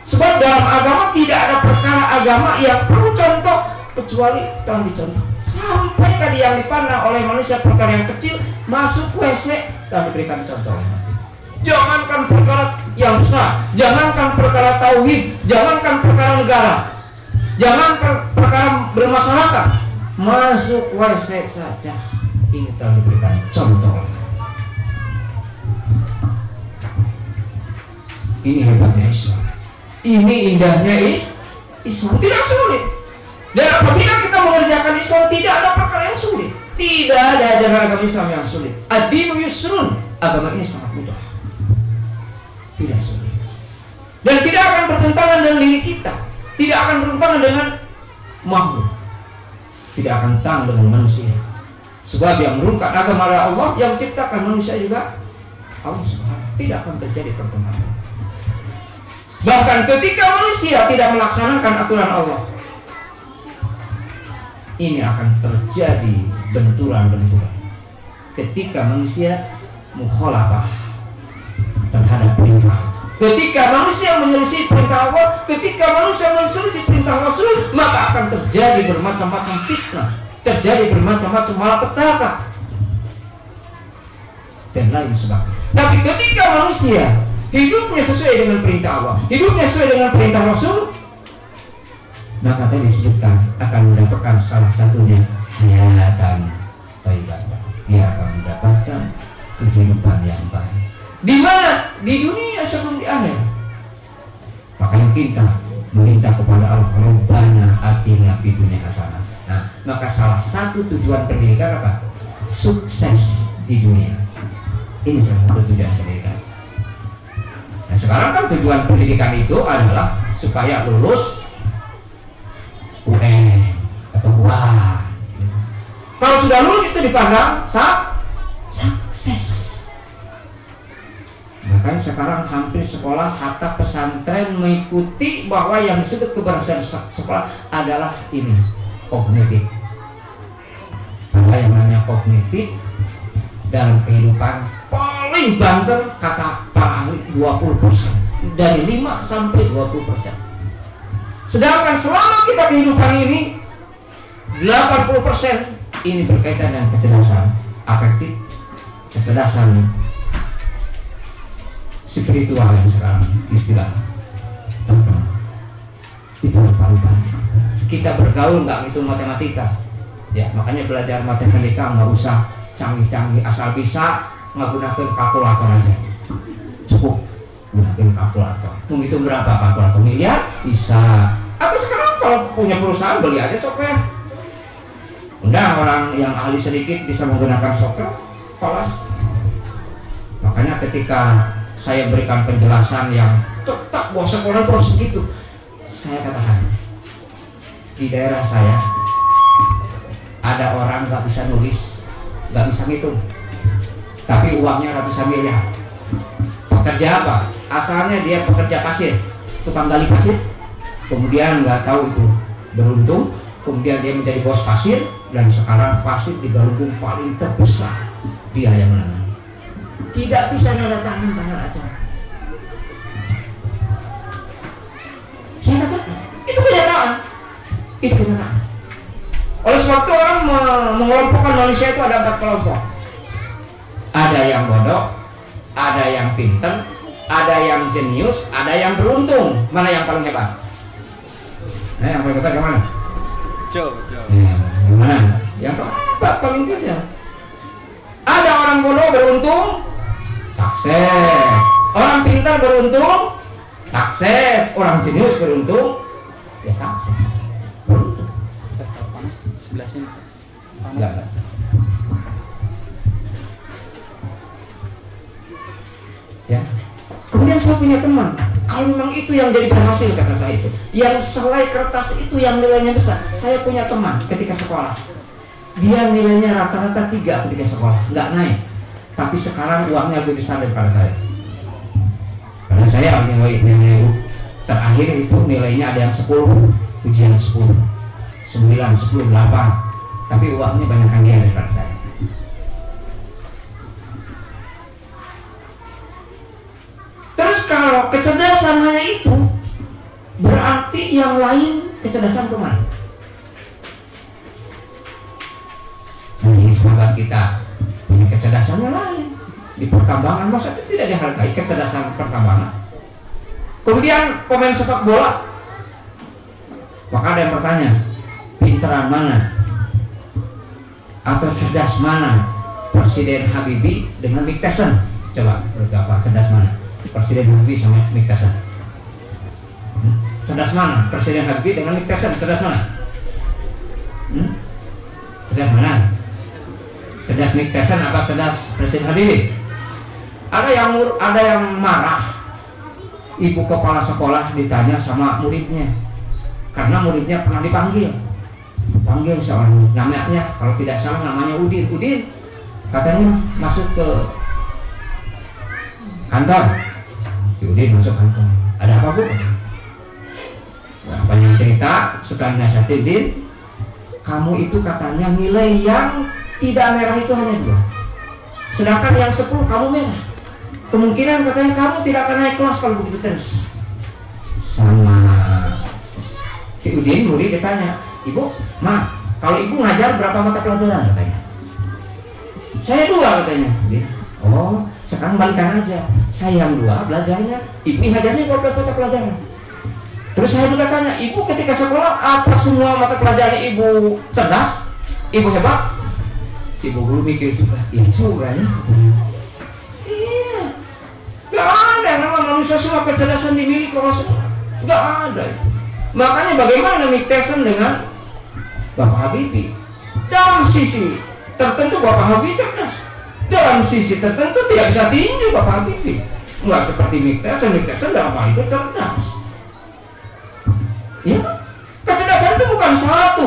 Sebab dalam agama tidak ada perkara agama yang perlu contoh kecuali telah dicontoh. Sampai tadi yang dipandang oleh manusia perkara yang kecil, masuk WC telah diberikan contoh. Jangankan perkara yang besar, jangankan perkara tauhid, jangankan perkara negara, jangankan perkara bermasyarakat, masuk WC saja. Ini telah diberikan contoh. Ini hebatnya Islam. Ini indahnya Islam. Tidak sulit. Dan apabila kita mengerjakan Islam, tidak ada perkara yang sulit. Tidak ada ajaran agama Islam yang sulit. Ad-dinu yusrun. Agama ini sangat mudah. Tidak sulit. Dan tidak akan bertentangan dengan diri kita. Tidak akan bertentangan dengan makhluk. Tidak akan bertentangan dengan manusia. Sebab yang merungkat agama Allah, yang ciptakan manusia juga Allah Subhanahu. Tidak akan terjadi pertentangan. Bahkan ketika manusia tidak melaksanakan aturan Allah, ini akan terjadi benturan-benturan. Ketika manusia mukhalafah terhadap perintah, ketika manusia menyelisih perintah Allah, ketika manusia menyelisih perintah Rasul, maka akan terjadi bermacam-macam fitnah, terjadi bermacam-macam malapetaka dan lain sebagainya. Tapi ketika manusia hidupnya sesuai dengan perintah Allah, hidupnya sesuai dengan perintah Rasul, maka tadi disebutkan akan mendapatkan salah satunya hayatan thayyibah. Dia akan mendapatkan kehidupan yang baik. Di mana? Di dunia sebelum di akhir. Makanya kita meminta kepada Allah, Rabbana atina fid dunya hasanah. Nah, maka salah satu tujuan pendidikan apa? Sukses di dunia. Ini salah satu tujuan pendidikan. Nah, sekarang kan tujuan pendidikan itu adalah supaya lulus UN atau UAN. Kalau sudah lulus itu dipandang sukses. Makanya sekarang hampir sekolah hatta pesantren mengikuti bahwa yang disebut keberhasilan sekolah adalah ini, kognitif. Padahal yang namanya kognitif dalam kehidupan paling banter kata Pak Ahli 20%, dari 5 sampai 20%. Sedangkan selama kita kehidupan ini 80% ini berkaitan dengan kecerdasan afektif, kecerdasan spiritual yang sekarang istilah itu paling banyak. Kita bergaul nggak ngitung matematika, ya makanya belajar matematika nggak usah canggih-canggih, asal bisa menggunakan kalkulator aja cukup. Mungkin kalkulator, menghitung berapa kalkulator miliar bisa. Atau sekarang kalau punya perusahaan beli aja software. Udah orang yang ahli sedikit bisa menggunakan software, kelas. Makanya ketika saya berikan penjelasan yang tetap bahwa sekolah itu harus begitu, saya katakan di daerah saya ada orang nggak bisa nulis, nggak bisa ngitung, tapi uangnya ratusan miliar. Pekerja apa? Asalnya dia pekerja pasir, tukang gali pasir, kemudian nggak tahu itu beruntung, kemudian dia menjadi bos pasir, dan sekarang pasir di Galunggung paling terbesar, dia yang menang. Tidak bisa nada tangan acara. Saya katakan itu kenyataan, itu kenyataan. Oleh sebab itu orang mengelompokkan manusia itu ada 4 kelompok. Ada yang bodoh, ada yang pintar, ada yang jenius, ada yang beruntung. Mana yang paling hebat? Nah, yang paling hebat yang mana? Jauh. Yang mana? Yang keempat paling kecil. Ada orang bodoh beruntung, sukses. Orang pintar beruntung, sukses. Orang jenius beruntung, ya sukses. Beruntung. Panas sebelah sini. Enggak. Ya. Kemudian saya punya teman, kalau memang itu yang jadi berhasil, kata saya itu, yang selai kertas itu yang nilainya besar. Saya punya teman ketika sekolah, dia nilainya rata-rata 3 ketika sekolah, nggak naik. Tapi sekarang uangnya lebih besar daripada saya. Karena saya nilai terakhir itu nilainya ada yang 10, ujian 10, 9, 10, 8. Tapi uangnya banyakkan dia daripada saya. Terus kalau kecerdasan hanya itu, berarti yang lain kecerdasan kemana? Nah, ini sahabat kita punya kecerdasannya lain. Di pertambangan masa itu tidak dihargai kecerdasan pertambangan. Kemudian pemain sepak bola, maka ada yang bertanya, pinteran mana? atau cerdas mana Presiden Habibie dengan Mike Tyson? Coba apa cerdas mana Presiden Habibie sama Mike Tyson? Cerdas mana Presiden Habibie dengan Mike Tyson? Cerdas mana? Cerdas mana? Cerdas Mike Tyson apa cerdas Presiden Habibie? Ada yang marah. Ibu kepala sekolah ditanya sama muridnya, karena muridnya pernah panggil seorang namanya, kalau tidak salah namanya Udin, katanya masuk ke kantor. Si Udin masuk kantor, ada apa bu? Banyak cerita, suka nasihatin Udin, kamu itu katanya nilai yang tidak merah itu hanya 2, sedangkan yang 10 kamu merah. Kemungkinan katanya kamu tidak akan naik kelas kalau begitu terus. Sama si Udin murid ditanya, ibu, ma, kalau ibu ngajar berapa mata pelajaran katanya? Saya 2 katanya. Oh, sekarang balikan aja. Saya yang 2 belajarnya, ibu ngajarnya 12 mata pelajaran. Terus saya juga tanya, ibu ketika sekolah apa semua mata pelajaran ibu cerdas? Ibu hebat? Si ibu guru mikir juga, iya juga ya. Gak ada nama manusia semua kecerdasan dimiliki oleh semua. Gak ada. Makanya bagaimana Mike Tyson dengan Bapak Habibie? Dalam sisi tertentu Bapak Habibie cerdas, dalam sisi tertentu tidak bisa tinju Bapak Habibie. Enggak seperti Mike Tyson dalam hal itu cerdas. Ya, kecerdasan itu bukan satu,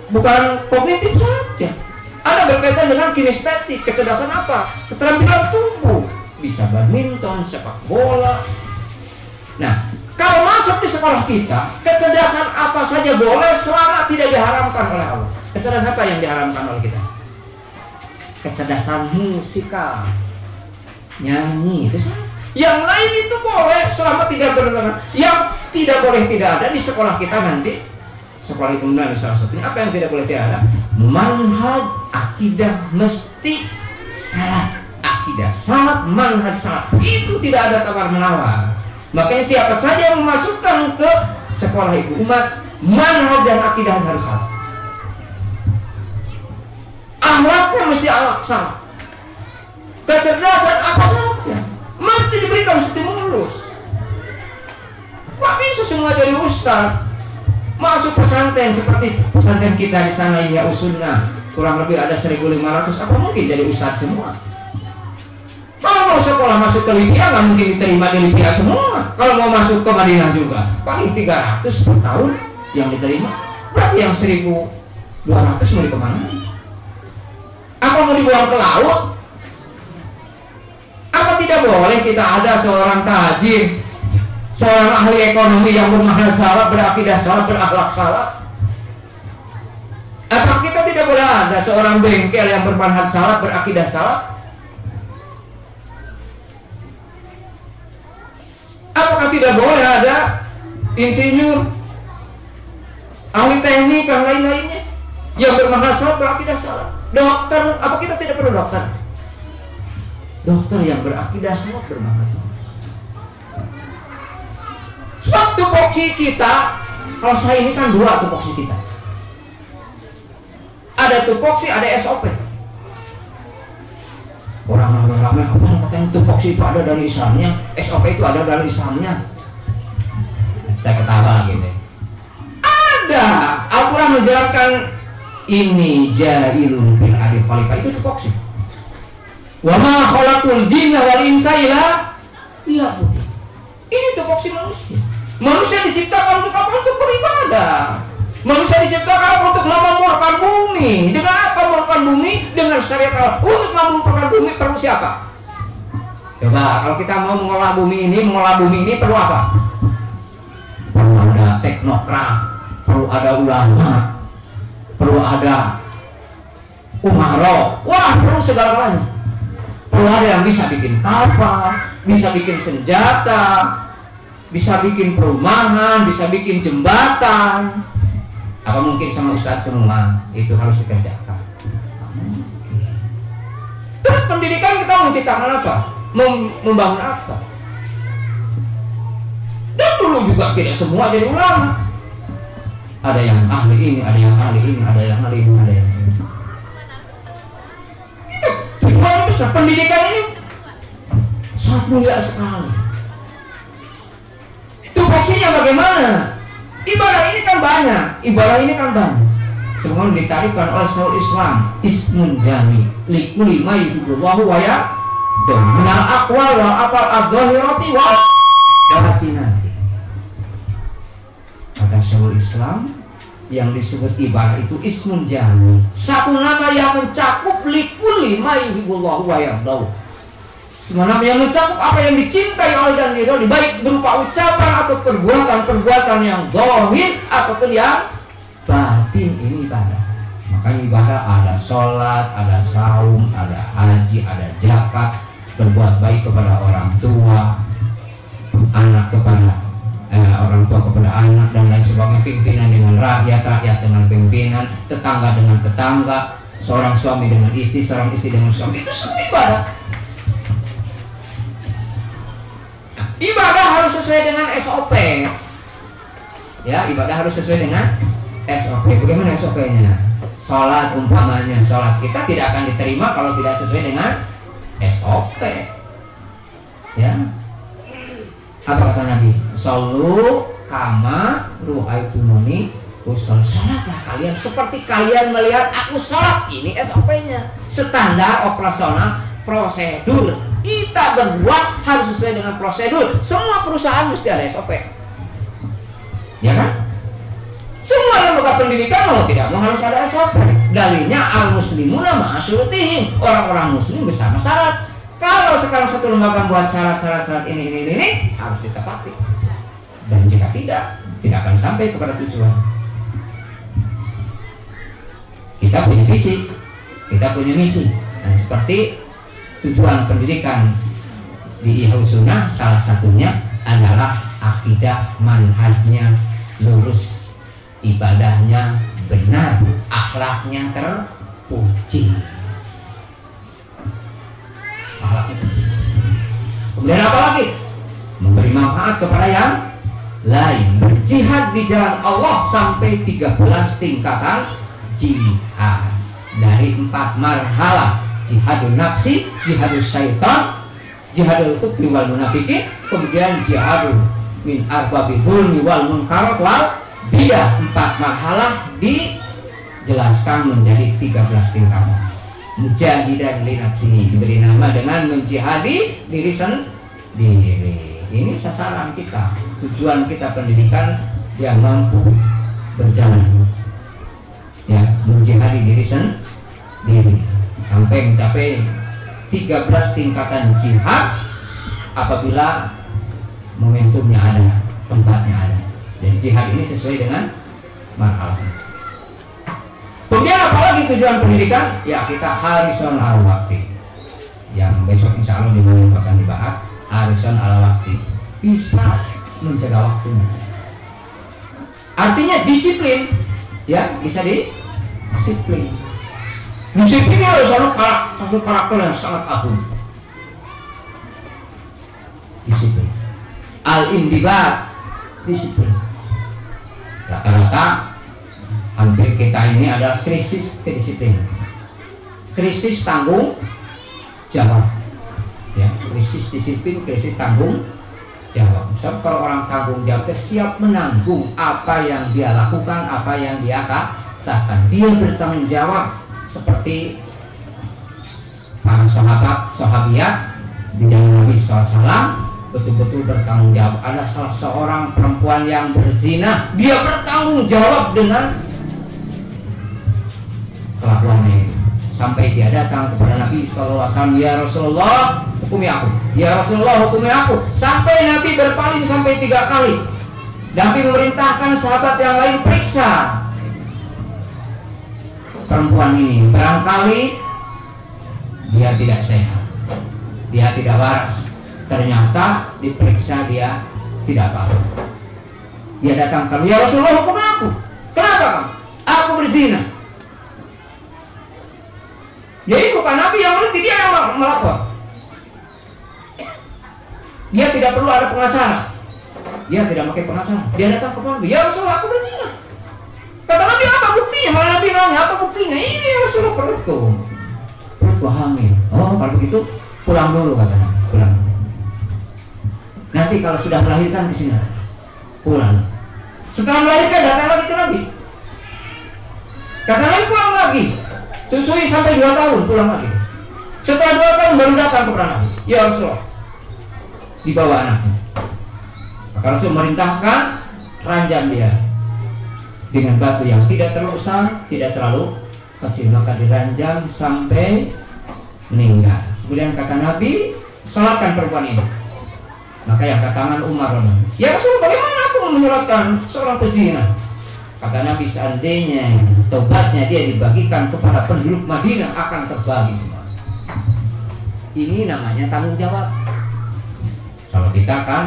bukan kognitif saja. Ada berkaitan dengan kinestetik. Kecerdasan apa? Keterampilan tubuh. Bisa badminton, sepak bola. Nah, kalau masuk di sekolah kita, kecerdasan apa saja boleh selama tidak diharamkan oleh Allah. Kecerdasan apa yang diharamkan oleh kita? Kecerdasan musikal, nyanyi itu saja. Yang lain itu boleh selama tidak bertentangan. Yang tidak boleh tidak ada di sekolah kita nanti, sekolah ilmu salah satunya. Apa yang tidak boleh tidak ada? Manhaj akidah mesti salat. Akidah salat, manhaj salat itu tidak ada tawar menawar. Makanya siapa saja yang memasukkan ke sekolah ibu umat, manhaj dan akidah harus salat. Akhlaknya mesti akhlak salat. Kecerdasan apa saja mesti diberikan stimulus. Gak bisa semua jadi ustaz. Masuk pesantren seperti pesantren kita di sana ya Usunnah, kurang lebih ada 1.500. Apa mungkin jadi ustaz semua? Kalau mau sekolah masuk ke Libya nggak mungkin diterima di Libya semua. Kalau mau masuk ke Madinah juga paling 300 per tahun yang diterima. Berarti yang 1.200 mau di kemana? Apa mau dibuang ke laut? Apa tidak boleh kita ada seorang tajir, seorang ahli ekonomi yang bermanhaj salat, berakidah salat, berakhlak salat? Apa kita tidak boleh ada seorang bengkel yang bermanhaj salat, berakidah salat? Apakah tidak boleh ada insinyur, ahli teknik dan lain-lainnya yang bermanhaj salat, berakidah salat? Dokter, apa kita tidak perlu dokter? Dokter yang berakidah salat, bermanhaj salat. Sebab tupoksi kita, kalau saya ini kan 2 tupoksi kita. Ada tupoksi, ada SOP. Orang ramai apa katanya tupoksi itu ada dari Islamnya, SOP itu ada dari Islamnya. Saya ketawa gitu. Ada. Al-Quran menjelaskan ini jailun fil ardi khalifah, itu tupoksi. Wa ma khalaqul jinna wal insa illa liya'budun. Ini tupoksi manusia. Manusia diciptakan untuk apa? Untuk beribadah. Manusia diciptakan untuk memamurkan bumi. Dengan apa memamurkan bumi? Dengan syariat Allah. Untuk memamurkan bumi perlu siapa? Coba kalau kita mau mengolah bumi ini perlu apa? Perlu ada teknokrat, perlu ada ulama, perlu ada umaro. Wah, perlu segala-galanya. Perlu ada yang bisa bikin kapal, bisa bikin senjata, bisa bikin perumahan, bisa bikin jembatan. Apa mungkin sama ustadz semua itu harus dikerjakan? Terus pendidikan kita menciptakan apa? Membangun apa? Dan dulu juga tidak semua jadi ulama. Ada yang ahli ini, ada yang ahli ini, ada yang ahli ini, ada yang ini. Pemirsa, pendidikan ini sangat mulia sekali. Tupoksinya bagaimana? Ibadah ini kan banyak. Semua ditarifkan oleh Syekhul Islam, ismun jami likulli ma yuhibbullahu wa yardah minal aqwal wal afal adh-dhahirati wal batinati. Kata Syekhul Islam, yang disebut ibadah itu ismun jami, satu nama yang mencakup likulli ma yuhibbullahu wa yardah, semua nama yang mencakup apa yang dicintai oleh dan diridhoi, baik berupa ucapan atau perbuatan yang zahir ataupun yang batin. Ini ibadah. Makanya ibadah ada sholat, ada saum, ada haji, ada zakat, berbuat baik kepada orang tua, anak kepada orang tua kepada anak, dan lain sebagainya, pimpinan dengan rakyat, rakyat dengan pimpinan, tetangga dengan tetangga, seorang suami dengan istri, seorang istri dengan suami. Itu semua ibadah. Ibadah harus sesuai dengan SOP. Ya, ibadah harus sesuai dengan SOP. Bagaimana SOP-nya? Sholat umpamanya, sholat kita tidak akan diterima kalau tidak sesuai dengan SOP. Ya. Apa kata Nabi? Shollu kama ru'aitumuni usolli. Sholatlah kalian seperti kalian melihat aku sholat. Ini SOP-nya. Standar operasional prosedur. Kita berbuat harus sesuai dengan prosedur. Semua perusahaan mesti ada SOP. Ya kan? Semua lembaga pendidikan mau tidak mau harus ada SOP. Dalilnya al-muslimuna ma'a syurutihim. Orang-orang muslim bersama syarat. Kalau sekarang satu lembaga buat syarat ini harus ditepati. Dan jika tidak akan sampai kepada tujuan. Kita punya visi, kita punya misi. Dan seperti tujuan pendidikan di Ihya'us Sunnah, salah satunya adalah akidah, manhajnya lurus, ibadahnya benar, akhlaknya terpuji. Kemudian apa lagi? Memberi manfaat kepada yang lain. Berjihad di jalan Allah sampai 13 tingkatan jihad. Dari 4 marhalah: jihadul nafsi, jihadul syaitan, jihadul kufri wal munafiqin, kemudian jihadul min arbabi dzulmi wal munkarat wal bidah. 4 marhalah dijelaskan menjadi 13 tingkatan. Mujahidan li nafsihi, diberi nama dengan menjihadi diri sendiri. Ini sasaran kita, tujuan kita pendidikan yang mampu berjalan, ya, menjihadi diri sendiri sampai mencapai 13 tingkatan jihad apabila momentumnya ada, tempatnya ada. Jadi jihad ini sesuai dengan marhalah. Kemudian apalagi tujuan pendidikan? Ya, kita harison al wakti, yang besok insya Allah dimana akan dibahas. Harison al wakti, bisa menjaga waktunya. Artinya disiplin, ya, bisa disiplin. Disiplin harus satu karakter yang sangat agung. Disiplin. Al-indibat, disiplin. Rata-rata hampir kita ini adalah krisis kedisiplinan, krisis tanggung jawab, ya, krisis disiplin, krisis tanggung jawab. Sebab kalau orang tanggung jawab siap menanggung apa yang dia lakukan, apa yang dia katakan, dia bertanggung jawab seperti para sahabiat di zaman Nabi SAW. Betul-betul bertanggung jawab. Ada salah seorang perempuan yang berzina, dia bertanggung jawab dengan kelakuannya itu, sampai dia datang kepada Nabi SAW, ya Rasulullah hukumi aku, ya Rasulullah hukumi aku, sampai Nabi berpaling sampai 3 kali. Nabi memerintahkan sahabat yang lain periksa perempuan ini, barangkali dia tidak sehat, dia tidak waras. Ternyata diperiksa dia tidak apa-apa. Dia datang ke, ya Rasulullah hukumi aku, kenapa kamu? Aku berzina. Jadi bukan Nabi yang meneliti, dia yang melapor. Dia tidak perlu ada pengacara, dia tidak pakai pengacara. Dia datang ke Nabi, ya Rasulullah aku berzina. Kata Nabi, apa buktinya? Malah Nabi nanya, apa buktinya? Ini Rasulullah perutku ibu hamil. Oh kalau begitu pulang dulu katanya, pulang. Nanti kalau sudah melahirkan di sini pulang. Setelah melahirkan datang lagi ke Nabi. Datang lagi pulang lagi. Susui sampai 2 tahun pulang lagi. Setelah 2 tahun baru datang kepada Nabi. Ya Rasulullah, dibawa anaknya. Maka Rasul merintahkan ranjang dia dengan batu yang tidak terlalu besar, tidak terlalu kecil, maka diranjang sampai meninggal. Kemudian kata Nabi, salatkan perempuan ini. Maka yang kata tangan Umar, ya Rasul, bagaimana aku menyolatkan seorang pezina? Kata Nabi, seandainya tobatnya dia dibagikan kepada penduduk Madinah akan terbagi semua. Ini namanya tanggung jawab. Kalau kita kan,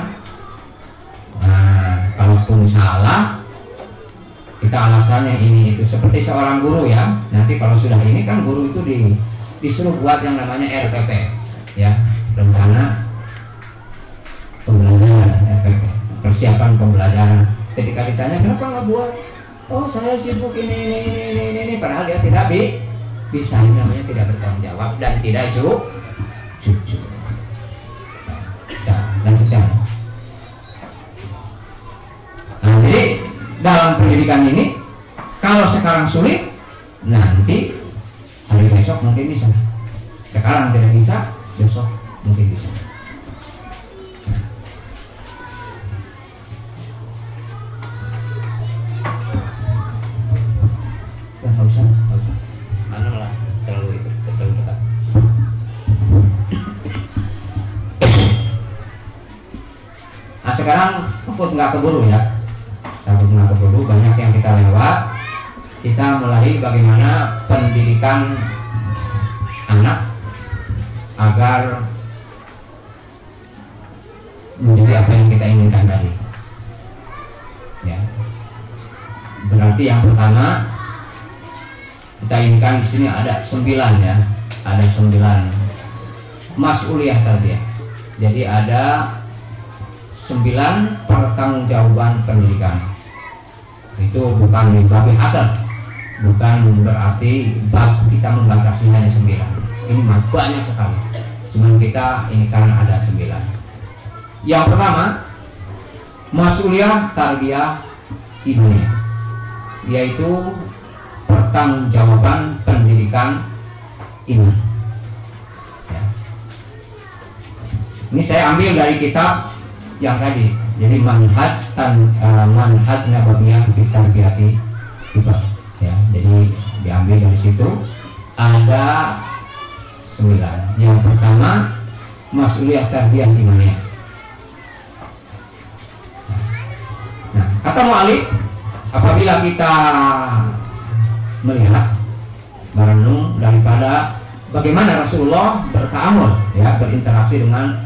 kalaupun salah, kita alasannya ini itu, seperti seorang guru ya. Nanti kalau sudah ini kan guru itu disuruh buat yang namanya RPP, ya, rencana pembelajaran, RPP, persiapan pembelajaran. Ketika ditanya kenapa nggak buat, oh saya sibuk ini, padahal dia tidak bisa. Ini namanya tidak bertanggung jawab dan tidak jujur. Nah, lanjutkan. Nah, jadi dalam pendidikan ini, kalau sekarang sulit, nanti hari besok mungkin bisa. Sekarang tidak bisa, besok mungkin bisa. Ya, nggak usah. Mana malah terlalu dekat. Nah sekarang takut nggak keburu ya. Banyak yang kita lewat. Kita mulai bagaimana pendidikan anak agar menjadi apa yang kita inginkan tadi. Ya. Berarti yang pertama kita inginkan di sini ada 9 ya, ada 9 mas'uliyah tarbiyah. Jadi ada 9 pertanggungjawaban pendidikan. Itu bukan babi hasad, bukan berarti bab kita membatasi hanya 9. Ini banyak sekali. Cuman kita ini kan ada 9. Yang pertama, mas'uliyah tarbiyah ibniyah, yaitu pertanggungjawaban pendidikan iman. Ya. Ini saya ambil dari kitab yang tadi. Jadi manhaj nabawiyah fi tarbiyati ibad. Ya, jadi diambil dari situ ada 9. Yang pertama mas'uliyah tarbiyah imaniyah. Nah, kata mu'alif, apabila kita melihat merenung daripada bagaimana Rasulullah berta'amul, ya, berinteraksi dengan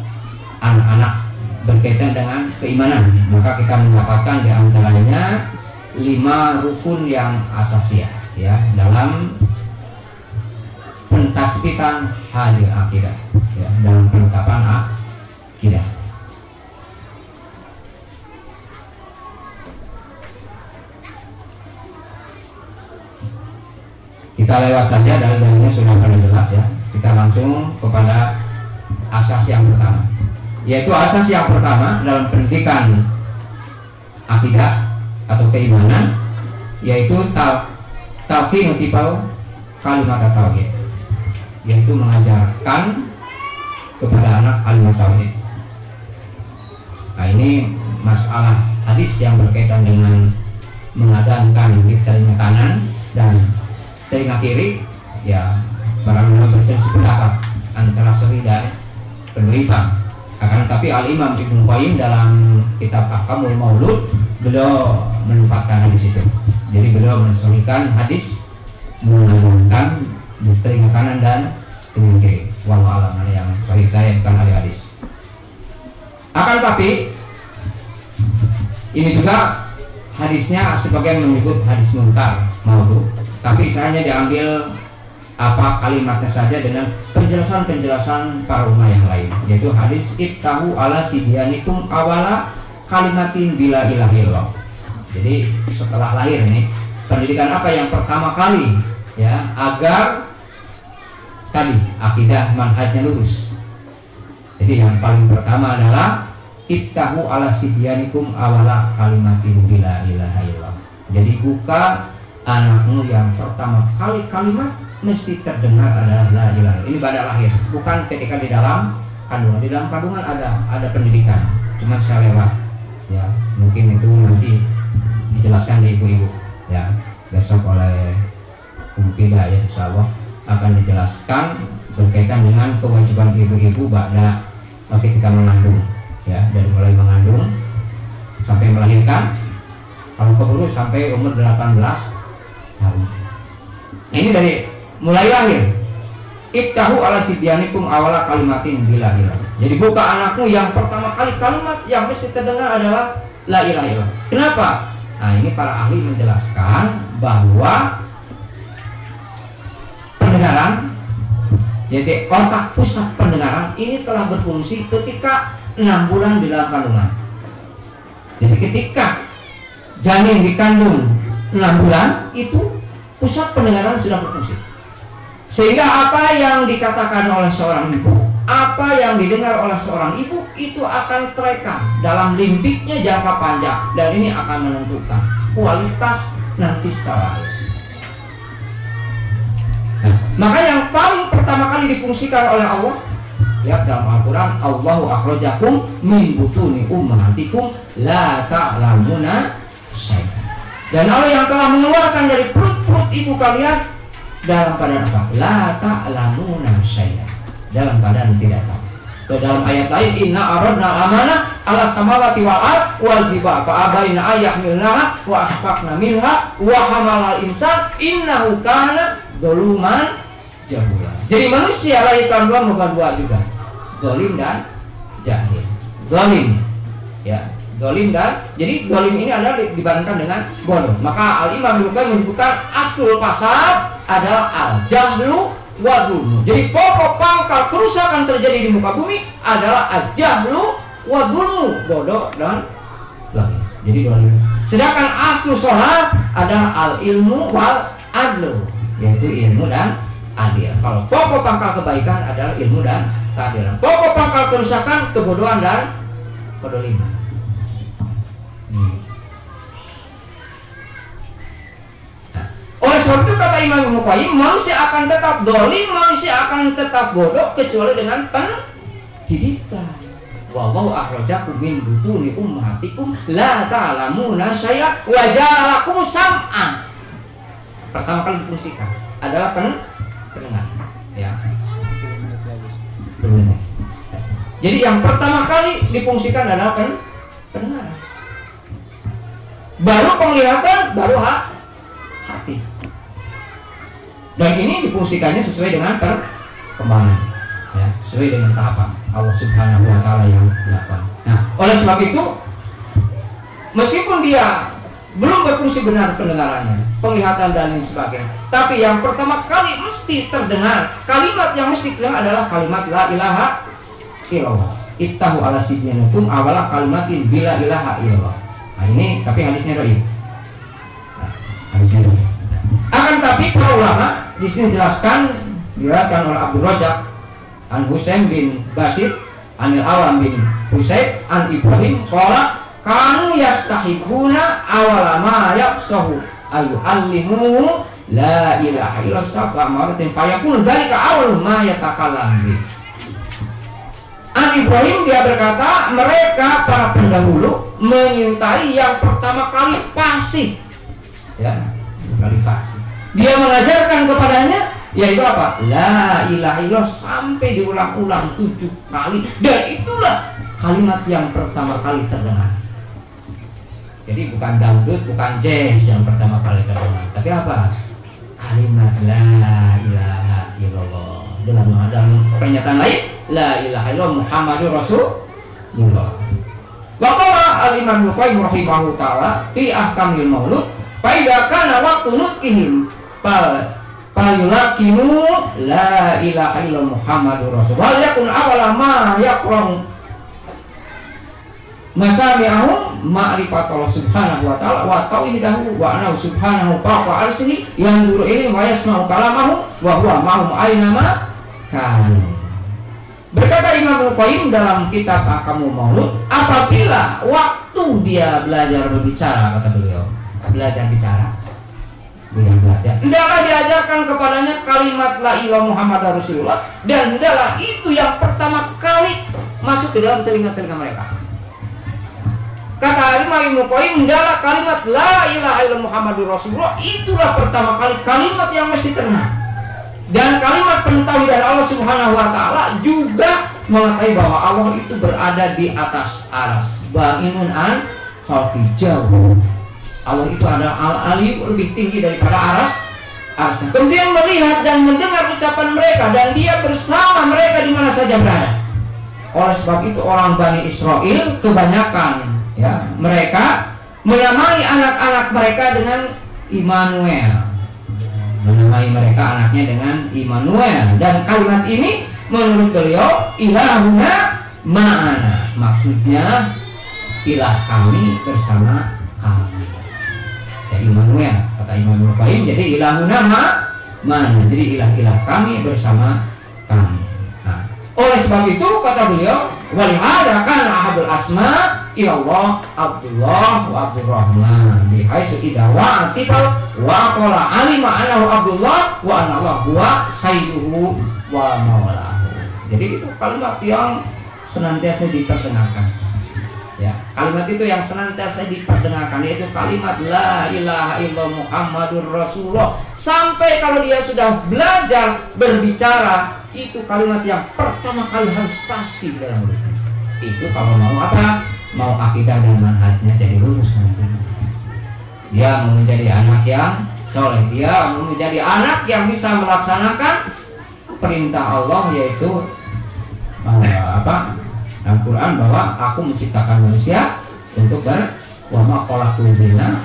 anak-anak berkaitan dengan keimanan, maka kita mendapatkan di antaranya 5 rukun yang asasiyah ya dalam pentasbitan hadir akidah, ya, dalam penetapan akidah. Kita lewat saja, dalilnya sudah pada jelas ya. Kita langsung kepada asas yang pertama, yaitu asas yang pertama dalam pendidikan akidah atau keimanan, yaitu talqin utibau kalimat tauhid, yaitu mengajarkan kepada anak kalimat tauhid. Nah, ini masalah hadis yang berkaitan dengan mengadamkan di telinga kanan dan telinga kiri, ya barangkali berselisih pendapat antara sahih dan penyimpang. Akan tapi Al-Imam Ibnu Qayyim dalam kitab Ahkamul Maulud, beliau menempatkan hadis itu. Jadi beliau mensolihkan hadis mengadamkan di telinga kanan dan telinga kiri. Wallahu a'lam, yang sahih saya bukan ahli hadis. Akan tapi ini juga hadisnya sebagian menyebut hadis munkar maudhu, tapi istilahnya diambil apa kalimatnya saja dengan penjelasan-penjelasan para ulama yang lain, yaitu hadis ibtahu ala sidyanikum awala kalimatin bila ilaha illallah. Jadi setelah lahir nih, pendidikan apa yang pertama kali ya agar tadi akidah manhajnya lurus. Jadi yang paling pertama adalah ittahu ala sibyanikum awala kalimatin bila ilaha illallah. Jadi buka anakmu yang pertama kali kalimat mesti terdengar adalah la ilaha. Ini pada lahir, bukan ketika di dalam kandungan. Di dalam kandungan ada pendidikan, cuma saya lewat ya, mungkin itu nanti dijelaskan di ibu-ibu ya, besok oleh Umpida ya, insyaallah akan dijelaskan berkaitan dengan kewajiban ibu-ibu pada ketika mengandung ya, dari mulai mengandung sampai melahirkan, kalau keburu sampai umur 18 tahun. Nah, ini dari mulai lahir. Ittahu ala sibyanikum awala kalimatin bila ilah. Jadi buka anakmu yang pertama kali kalimat yang mesti terdengar adalah la ilaha illallah. Kenapa? Nah, ini para ahli menjelaskan bahwa pendengaran, jadi otak pusat pendengaran ini telah berfungsi ketika 6 bulan di dalam kandungan. Jadi ketika janin dikandung 6 bulan itu pusat pendengaran sudah berfungsi. Sehingga apa yang dikatakan oleh seorang ibu, apa yang didengar oleh seorang ibu itu akan terekam dalam limbiknya jangka panjang, dan ini akan menentukan kualitas nanti setelah lahir. Nah, maka yang paling pertama kali difungsikan oleh Allah, lihat dalam Al-Quran, Allahu akhrajakum min butuni ummahatikum la ta'lamuna syai'an. Dan Allah yang telah mengeluarkan dari perut-perut ibu kalian dalam keadaan apa? La ta'lamuna syai'an, dalam keadaan tidak tahu. So, dalam ayat lain, inna aradna amanah ala samawati wal ard wal jibal fa abaina ayyahmilnaha wa ashfaqna minha wa hamalal insan innahu kana zaluman jahula. Jadi manusia lahirkan dua juga, zalim dan jahil. Zalim ya, zalim dan, jadi zalim ini adalah dibandingkan dengan bodoh. Maka Al-Imam Ibnu Qayyim menyebutkan aslul fasad adalah al-jahlu wa dzulmu. Jadi pokok pangkal kerusakan terjadi di muka bumi adalah al-jahlu wa dzulmu, bodoh dan zalim. Jadi zalim. Sedangkan aslu sholat adalah al-ilmu wal adlu, yaitu ilmu dan adil. Kalau pokok pangkal kebaikan adalah ilmu dan keadilan. Pokok pangkal kerusakan kebodohan dan kedoliman. Oleh sebab itu kata Imam Ibnu Qayyim, manusia akan tetap dolim, manusia akan tetap bodoh kecuali dengan pendidikan. Wallahu akhrajakum min butuni ummahatikum la ta'lamuna syai'an wa ja'alakum sam'an. Pertama kali difungsikan adalah pendengar ya. Jadi yang pertama kali difungsikan adalah pendengaran. Baru penglihatan, baru hati. Dan ini difungsikannya sesuai dengan perkembangan ya, sesuai dengan tahapan Allah Subhanahu wa taala yang dilakukan. Nah, oleh sebab itu meskipun dia belum berfungsi benar pendengarannya, penglihatan dan lain sebagainya, tapi yang pertama kali mesti terdengar, kalimat yang mesti terdengar adalah kalimat la ilaha illallah. Ittahu ala sibyanikum awala kalimatin bila ilaha illallah. Nah, ini tapi hadisnya dhaif. Nah, hadisnya dhaif. Akan tapi para ulama di sini jelaskan, diriwayatkan oleh Abdul Rajab an Husain bin Basit anil Awam bin Husain an Ibrahim qala kanu yastahibuna awala ma yafsahu ayu allimu la ilaha illallah sab'a maratin fayakun dzalika awal ma yatakallam bi. An Ibrahim dia berkata, mereka para pendahulu menyintai yang pertama kali fasih ya, kali fasih. Dia mengajarkan kepadanya yaitu apa? La ilaha illallah sampai diulang-ulang 7 kali, dan itulah kalimat yang pertama kali terdengar. Jadi bukan dangdut, bukan jazz yang pertama kali terdengar, tapi apa? Kalimat la ilaha illallah. Dalam pernyataan lain, la ilaha illallah Muhammadur Rasulullah. Wa qala al-Imam Ibnu Qayyim rahimahu taala fi ahkamil maulud fa idza kana waqtu nutqihim fayulaqinu la ilaha illallah Muhammadur Rasulullah wal yakun awala ma yaqra'u masami'ahum ma'rifatullah subhanahu wa ta'ala wa tauhidahu wa anahu subhanahu fawqa arsihi yanzuru ilayhim wa yasma'u kalamahu wa huwa ma'hum aynama kanu. Berkata Imam Al-Qayyim dalam kitab Ahkamul Maulud, apabila waktu dia belajar berbicara, kata beliau, belajar bicara, belajar, hendaklah diajarkan kepadanya kalimat la ilaha Muhammad Rasulullah, dan hendaklah itu yang pertama kali masuk ke dalam telinga-telinga mereka. Kata Imam Al-Qayyim, hendaklah kalimat la ilaha illallah Muhammadur Rasulullah itulah pertama kali kalimat yang mesti terdengar. Dan kalimat pentauhidan Allah Subhanahu wa taala juga mengatakan bahwa Allah itu berada di atas aras. Ba'inun an khalqi, jauh. Allah itu adalah al-ali, lebih tinggi daripada aras. Kemudian melihat dan mendengar ucapan mereka, dan dia bersama mereka di mana saja berada. Oleh sebab itu orang Bani Israel kebanyakan ya mereka menamai anak-anak mereka dengan Immanuel. Menamai mereka anaknya dengan Immanuel, dan kalimat ini menurut beliau ilahuna ma'ana, maksudnya ilah kami bersama kami ya, Immanuel, kata Imam Al-Qayyim. Jadi ilahuna ma'ana, jadi ilah-ilah kami bersama kami. Nah, oleh sebab itu kata beliau walihada kana ahadul asma ilallah Abdullah wa Abdurrahman bihaisu idza wa'atibal wa qala alima annahu Abdullah wa anna Allah huwa sayyiduhu wa maulahu. Jadi itu kalimat yang senantiasa diperdengarkan ya, kalimat itu yang senantiasa diperdengarkan, yaitu kalimat la ilaha illallah Muhammadur Rasulullah. Sampai kalau dia sudah belajar berbicara, itu kalimat yang pertama kali harus pasti dalam mulutnya. Itu kalau mau apa? Mau akidah dan manhajnya jadi lurus nanti. Dia mau menjadi anak yang soleh, dia mau menjadi anak yang bisa melaksanakan perintah Allah, yaitu Al-Quran, bahwa aku menciptakan manusia untuk wama khalaqtul jinna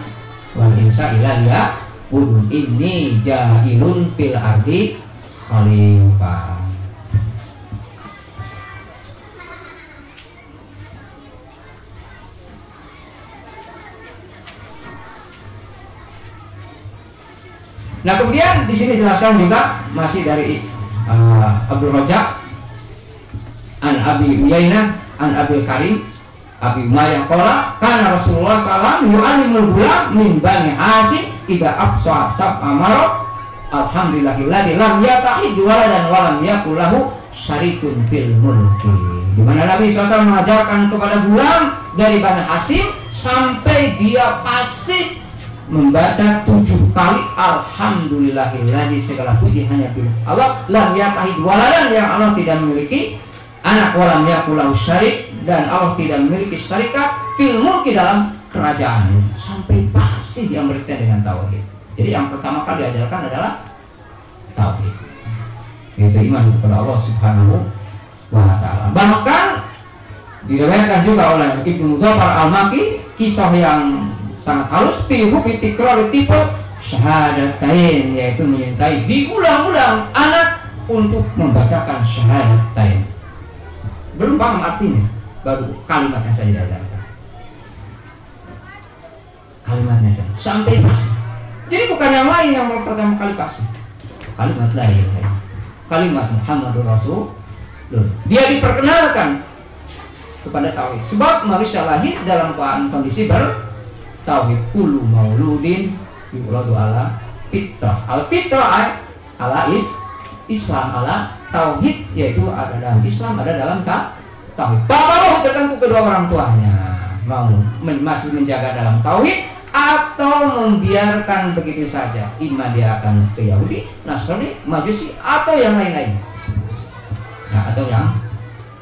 wal insa illa liya'budun inni ja'ilun fil ardi khalifah. Nah, kemudian di sini dijelaskan juga masih dari Abdul Rajak an Abi Uyainah an Abil Karim Abi Umayyah qala kana Rasulullah sallallahu yu'allimul gulam min bani Hasim idza absa sab amara alhamdulillahilladzi lam yatahid waladan wa lam yakul lahu syarikun fil mulki. Di mana Nabi SAW mengajarkan kepada gulam dari Bani Hasim sampai dia fasih membaca 7 kali alhamdulillahilladzi, segala puji hanya milik Allah, lam yatahid waladan, yang Allah tidak memiliki anak, walam yakul lahu syarik, dan Allah tidak memiliki syarikat fil mulki, dalam kerajaan, sampai pasti dia berkaitan dengan tauhid. Jadi yang pertama kali diajarkan adalah tauhid, yaitu iman kepada Allah Subhanahu wa taala. Bahkan diriwayatkan juga oleh Ibnu Dzafar Al-Maki kisah yang sangat halus tihu bitikrar tipe syahadatain, yaitu menyintai diulang-ulang anak untuk membacakan syahadatain. Belum paham artinya, baru kalimatnya saja diajarkan, kalimatnya saja sampai pasti. Jadi bukan yang lain yang pertama kali pasti, kalimat lain, kalimat Muhammadur Rasulullah. Dia diperkenalkan kepada tauhid, sebab manusia lahir dalam kondisi tauhid. Kullu mauludin yuladu ala fitrah. Al fitrah ala Islam, ala tauhid, yaitu ada dalam Islam, ada dalam tauhid. Bapak tertentu kedua orang tuanya mau masih menjaga dalam tauhid atau membiarkan begitu saja, imma dia akan ke Yahudi, Nasrani, Majusi, atau yang lain-lain. Nah, atau yang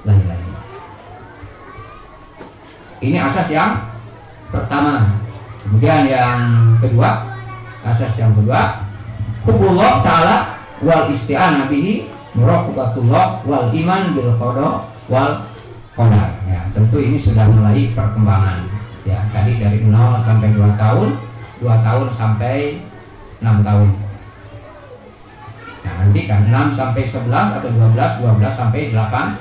lain-lain. Ini asas yang pertama. Kemudian yang kedua, asas yang kedua, hubbullah ta'ala wal isti'anah bihi, muraqabatullah wal iman bil qada wal qadar. Ya, tentu ini sudah mulai perkembangan. Ya, tadi dari 0 sampai 2 tahun, 2 tahun sampai 6 tahun. Nah, nanti kan 6 sampai 11 atau 12, 12 sampai 18.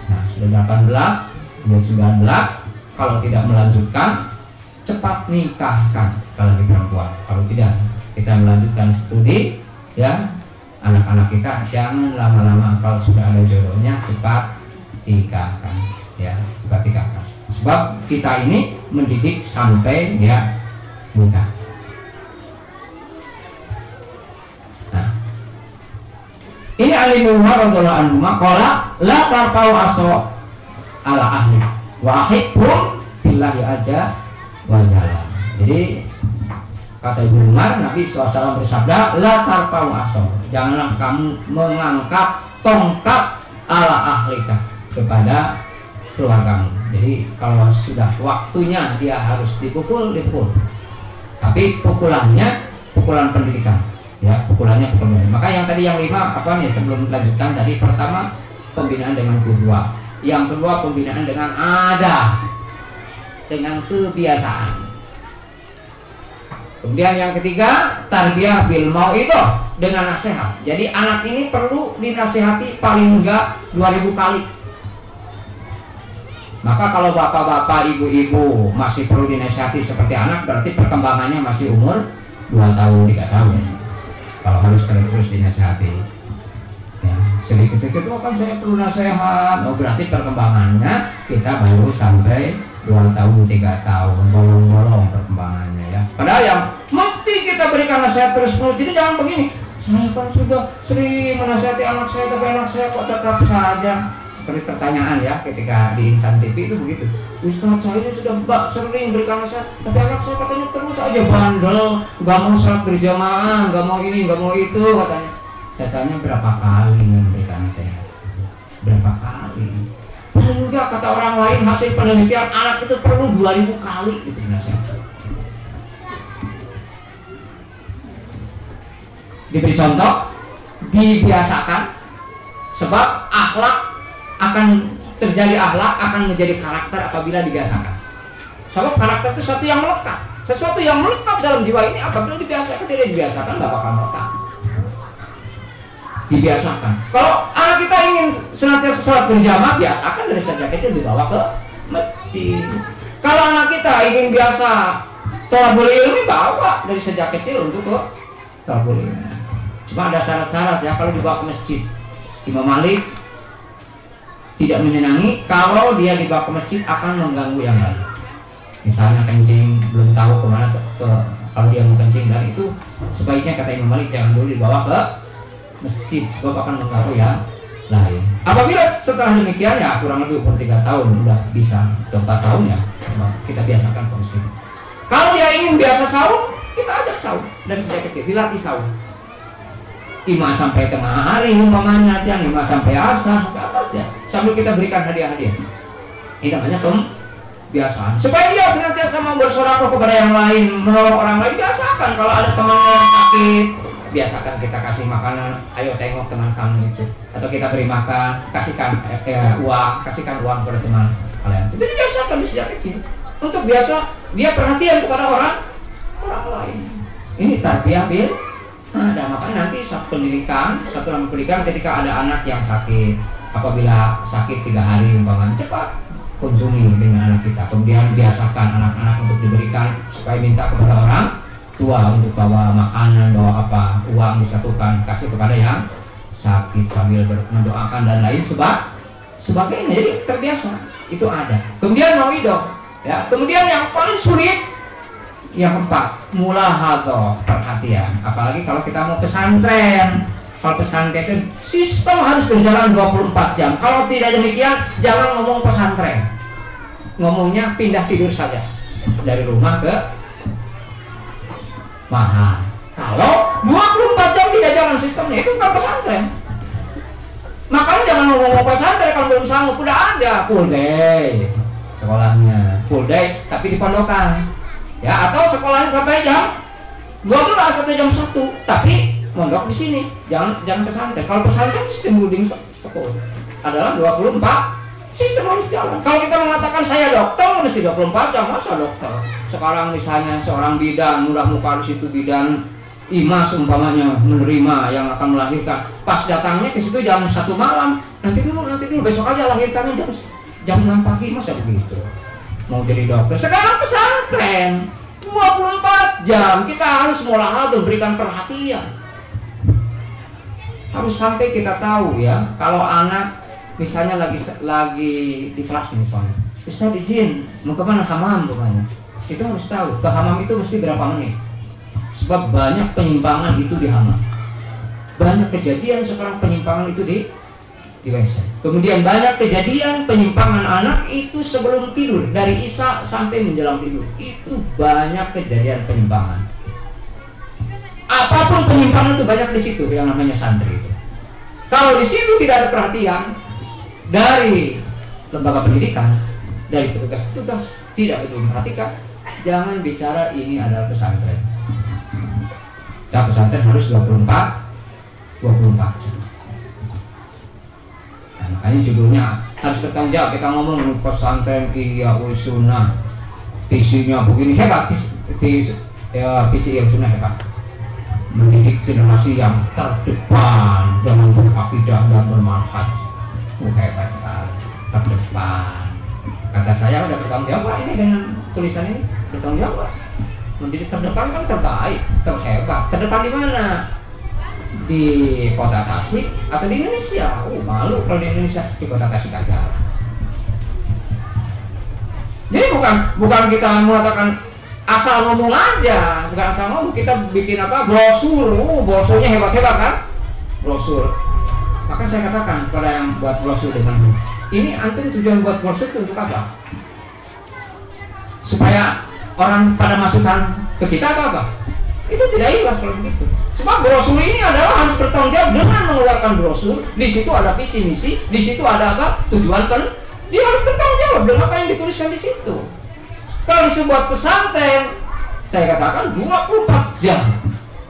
Nah, sudah 18, sudah 19, kalau tidak melanjutkan cepat nikahkan kalau di perempuan. Kalau tidak, kita melanjutkan studi, ya, anak-anak kita jangan lama-lama, kalau sudah ada jodohnya cepat nikahkan, ya, cepat nikahkan. Sebab kita ini mendidik sampai dia nikah. Nah, ini Ali bin Umar radhiyallahu anhu qala la tarfa'u aso ala ahli wa ahibbum billahi aja wa jalla. Jadi kata Ibnu Umar, Nabi SAW bersabda, la tarfa'u aso, janganlah kamu mengangkat tongkat ala ahlika, kepada keluargamu. Jadi kalau sudah waktunya dia harus dipukul, dipukul. Tapi pukulannya pukulan pendidikan, ya, pukulannya pukulan. Maka yang tadi yang 5 apa nih sebelum lanjutkan tadi, pertama pembinaan dengan kedua, yang kedua pembinaan dengan adab, dengan kebiasaan. Kemudian yang ketiga, tarbiyah bil mau'idhah, dengan nasihat. Jadi anak ini perlu dinasihati paling enggak 2000 kali. Maka kalau bapak-bapak, ibu-ibu masih perlu dinasihati seperti anak, berarti perkembangannya masih umur 2 tahun, 3 tahun. Kalau harus terus dinasihati. Ya, sedikit-sedikit, oh kan saya perlu nasihat. Oh, berarti perkembangannya kita baru sampai 2 tahun, 3 tahun, bolong-bolong perkembangannya, ya. Padahal yang mesti kita berikan nasihat terus-menerus. Jadi jangan begini, saya kan sudah sering menasihati anak saya, tapi anak saya kok tetap saja. Seperti pertanyaan ya ketika di Insan TV itu begitu. Ustaz, saya ini sudah sering berikan nasihat, tapi anak saya katanya terus aja bandel, nggak mau sholat berjamaah, nggak mau ini, nggak mau itu katanya. Saya tanya berapa kali memberikan nasihat? Berapa kali? Enggak, kata orang lain hasil penelitian anak itu perlu 2000 kali gitu nasihat. Diberi contoh, dibiasakan, sebab akhlak akan terjadi, akhlak akan menjadi karakter apabila dibiasakan. Sebab karakter itu sesuatu yang melekat, sesuatu yang melekat dalam jiwa ini apabila dibiasakan. Tidak dibiasakan nggak bakal melekat. Dibiasakan. Kalau anak kita ingin senantiasa sholat berjamaah, biasakan dari sejak kecil dibawa ke masjid. Kalau anak kita ingin biasa thalabul ilmi, bawa dari sejak kecil untuk ke thalabul ilmi. Cuma ada syarat-syarat ya, kalau dibawa ke masjid. Imam Malik tidak menyenangi kalau dia dibawa ke masjid akan mengganggu yang lain. Misalnya kencing, belum tahu kemana kalau dia mau kencing, dan itu sebaiknya kata Imam Malik jangan dulu dibawa ke masjid, sebab akan mengganggu yang lain. Apabila setelah demikian ya kurang lebih umur 3 tahun udah bisa, 4 tahun ya kita biasakan ke masjid. Kalau dia ingin biasa saum, kita ajak saum dari sejak kecil, dilatih saum. 5 sampai tengah hari umpamanya, yang 5 sampai asar sampai apa ya, sambil kita berikan hadiah-hadiah. Ini namanya pembiasaan. Supaya dia senantiasa mau bersedekah kepada yang lain, menolong orang lain. Biasakan kalau ada teman yang sakit, biasakan kita kasih makanan. Ayo tengok teman kamu itu, atau kita beri makan, kasihkan uang, kasihkan uang kepada teman kalian. Itu dibiasakan sejak kecil untuk biasa dia perhatian kepada orang lain. Ini tarbiyah bil. Nah, makanya nanti satu pendidikan, satu lembaga pendidikan ketika ada anak yang sakit, apabila sakit 3 hari umpamanya, cepat kunjungi dengan anak kita. Kemudian biasakan anak-anak untuk diberikan, supaya minta kepada orang tua untuk bawa makanan, bawa apa, uang disatukan, kasih kepada yang sakit sambil mendoakan dan lain sebagainya. Jadi terbiasa, itu ada. Kemudian mau'idhah, ya. Kemudian yang paling sulit, yang keempat, mulahadhah, perhatian. Apalagi kalau kita mau pesantren. Kalau pesantren itu sistem harus berjalan 24 jam. Kalau tidak demikian, jangan ngomong pesantren. Ngomongnya pindah tidur saja. Dari rumah ke mahal. Kalau 24 jam tidak jalan sistemnya, itu bukan pesantren. Makanya jangan ngomong pesantren kalau belum sanggup. Udah aja full day sekolahnya, full day tapi di pondokan. Ya, atau sekolahnya sampai jam 12 atau jam 1, tapi mondok di sini. Jangan pesantren. Kalau pesantren sistem boarding sekolah adalah 24 sistem harus jalan. Kalau kita mengatakan saya dokter, mesti 24 jam, masa dokter. Sekarang misalnya seorang bidan, murah muka di situ bidan Imas umpamanya menerima yang akan melahirkan. Pas datangnya ke situ jam 1 malam. Nanti dulu besok aja lahirkannya jam 6 pagi, masa begitu? Mau jadi dokter. Sekarang pesantren 24 jam kita harus mulahadhah, berikan perhatian. Harus sampai kita tahu ya, kalau anak misalnya lagi di kelas nih Pak, Ustaz izin mau kemana, hamam pokoknya, itu harus tahu ke hamam itu mesti berapa menit. Sebab banyak penyimpangan itu di hamam. Banyak kejadian sekarang penyimpangan itu di WC. Kemudian banyak kejadian penyimpangan anak itu sebelum tidur, dari Isya sampai menjelang tidur. Itu banyak kejadian penyimpangan. Apapun penyimpangan itu banyak di situ yang namanya santri itu. Kalau di situ tidak ada perhatian dari lembaga pendidikan, dari petugas-petugas tidak betul memperhatikan, jangan bicara ini adalah pesantren. Ya, pesantren harus 24 jam. Nah, makanya judulnya harus bertanggung jawab. Kita ngomong pesantren Ihya Sunnah, visinya begini hebat, visi Ihya Sunnah hebat, mendidik generasi yang terdepan dengan berakidah dan bermanfaat. Hebat sekali, terdepan. Kata saya udah bertanggung jawab ini dengan tulisan ini, bertanggung jawab. Menjadi terdepan kan terbaik, terhebat. Terdepan di mana? Di kota Tasik atau di Indonesia? Malu kalau di Indonesia, di kota Tasik aja. Jadi bukan kita mengatakan asal ngomong aja, bukan asal ngomong. Kita bikin apa? Brosur. Brosurnya hebat-hebat kan? Brosur. Maka saya katakan kepada yang buat brosur dengan ini, antum tujuan buat brosur itu untuk apa? Supaya orang pada masukkan ke kita apa? Itu tidak ikhlas kalau begitu. Sebab brosur ini adalah harus bertanggung jawab dengan mengeluarkan brosur. Di situ ada visi misi, di situ ada apa? Tujuan dia harus bertanggung jawab dengan apa yang dituliskan di situ. Kalau dibuat pesantren, saya katakan 24 jam.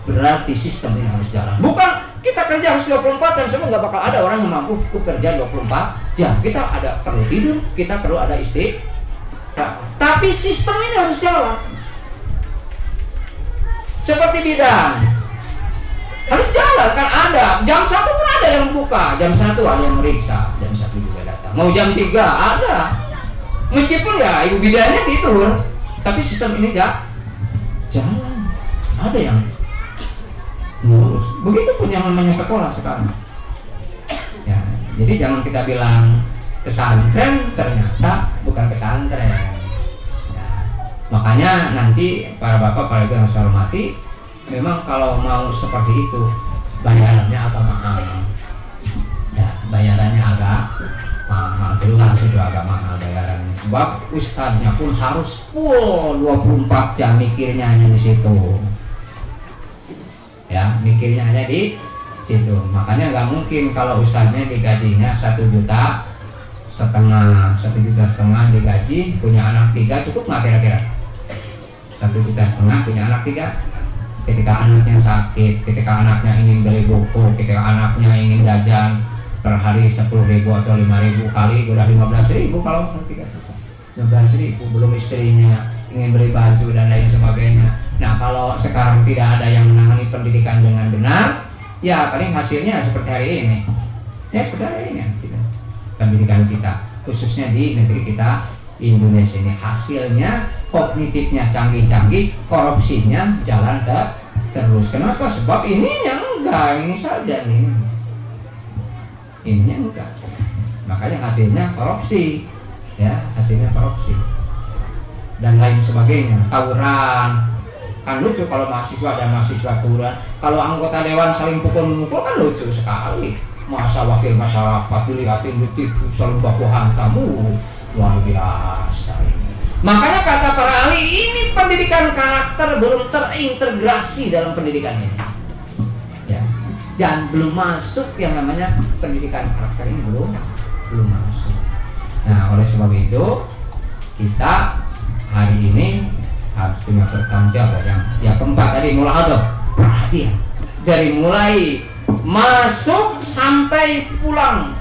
Berarti sistem ini harus jalan. Bukan kita kerja harus 24 jam, semua nggak bakal ada orang yang mampu kerja 24 jam. Kita perlu tidur, kita perlu ada istirahat. Tapi sistem ini harus jalan. Seperti bidan harus jalan kan, ada jam 1 pun ada yang buka, jam 1 ada yang meriksa, jam 1 juga datang. Mau jam 3 ada. Meskipun ya ibu bidannya tidur, tapi sistem ini jalan. Ada yang ngurus. Begitu pun yang namanya sekolah sekarang. Ya, jadi jangan kita bilang pesantren ternyata bukan pesantren. Ya, makanya nanti para bapak, para ibu yang saya hormati, memang kalau mau seperti itu bayarannya agak mahal. Ya, bayarannya agak mahal. Jelas itu agak mahal bayarannya. Sebab ustadznya pun harus full 24 jam mikirnya hanya di situ. Ya, mikirnya hanya di situ. Makanya nggak mungkin kalau ustadznya digajinya 1,5 juta, 1,5 juta digaji, punya anak 3, cukup nggak kira-kira? 1,5 juta punya anak 3. Ketika anaknya sakit, ketika anaknya ingin beli buku, ketika anaknya ingin jajan per hari 10.000 atau 5.000 kali udah 15.000 kalau 15.000, belum istrinya ingin beli baju dan lain sebagainya. Nah, kalau sekarang tidak ada yang menangani pendidikan dengan benar, ya paling hasilnya seperti hari ini. Ya seperti hari ini kita. Pendidikan kita, khususnya di negeri kita Indonesia ini, hasilnya kognitifnya canggih-canggih, korupsinya jalan terus. Kenapa? Sebab ininya enggak, ini saja nih. Ininya enggak. Makanya hasilnya korupsi. Ya, hasilnya korupsi. Dan lain sebagainya, tawuran. Kan lucu kalau mahasiswa dan mahasiswa tawuran. Kalau anggota dewan saling pukul-mukul kan lucu sekali. Masa wakil masyarakat dilihatin ditipu saling baku hantam, luar biasa ini. Makanya kata para ahli, ini pendidikan karakter belum terintegrasi dalam pendidikan ini. Ya. Dan belum masuk yang namanya pendidikan karakter ini, belum masuk. Nah, oleh sebab itu kita hari ini harus punya bertanggung jawab. Yang keempat tadi mulai perhatian. Dari mulai masuk sampai pulang,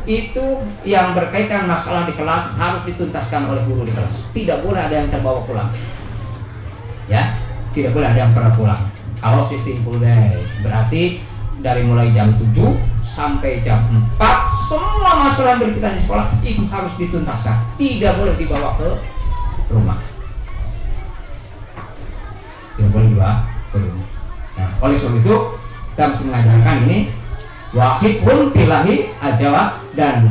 itu yang berkaitan masalah di kelas harus dituntaskan oleh guru di kelas. Tidak boleh ada yang terbawa pulang. Ya, tidak boleh ada yang pernah pulang. Kalau sistem full day, berarti dari mulai jam 7 sampai jam 4 semua masalah yang berkaitan di sekolah itu harus dituntaskan. Tidak boleh dibawa ke rumah. Tidak boleh dibawa ke rumah. Nah, oleh sebab itu kita mesti mengajarkan ini wahibun billahi ajawab, dan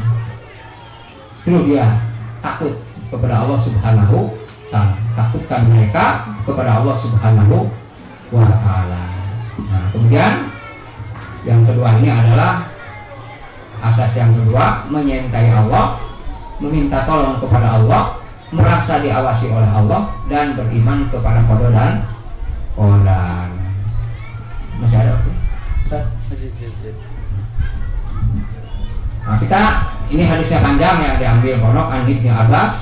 seluruh dia takut kepada Allah Subhanahu ta'ala. Takutkan mereka kepada Allah Subhanahu wa ta'ala. Nah, kemudian yang kedua ini adalah asas yang kedua, menyintai Allah, meminta tolong kepada Allah, merasa diawasi oleh Allah, dan beriman kepada qada dan qadar. Masih ada waktu? Nah, kita ini hadisnya panjang ya, diambil pondok an Ibnu Abbas,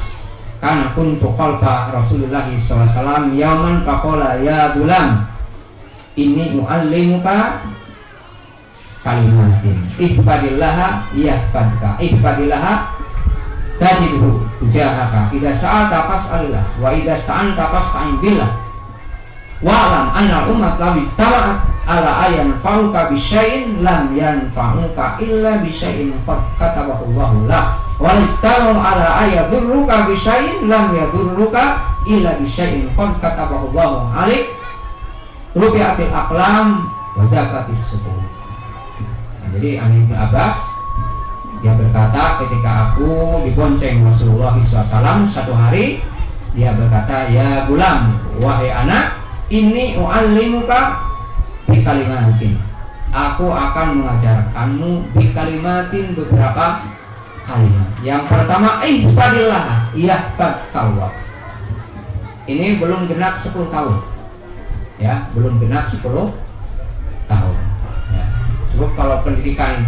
kana kuntu khalfa Rasulullah SAW yauman faqala ya gulam inni muallimuka kalimatin ihfadillaha yahfadka ihfadillaha tajidhu tujahaka idza sa'alta fas'alillah wa idza sta'anta fasta'in billah wa'lam anna ummat law istama'at ala ayan fa'uka bisyai'in lam yanfa'uka illa bisyai'in qad katabahu Allahu lak wa istama'u ala ayadurruka bisyai'in lam yadurruka illa bisyai'in qad katabahu Allahu alik rufi'atil aqlam wa jabatis suhuf. Jadi An Ibnu Abbas dia berkata, ketika aku dibonceng Rasulullah SAW satu hari, dia berkata, ya gulam, wahai anak, ini u'allimuka bi kalimatin, aku akan mengajarkanmu bi kalimatin, beberapa kalimat. Yang pertama, ihfadillah yahfadkallah. Ini belum genap 10 tahun ya, belum genap 10 tahun ya. Sebab kalau pendidikan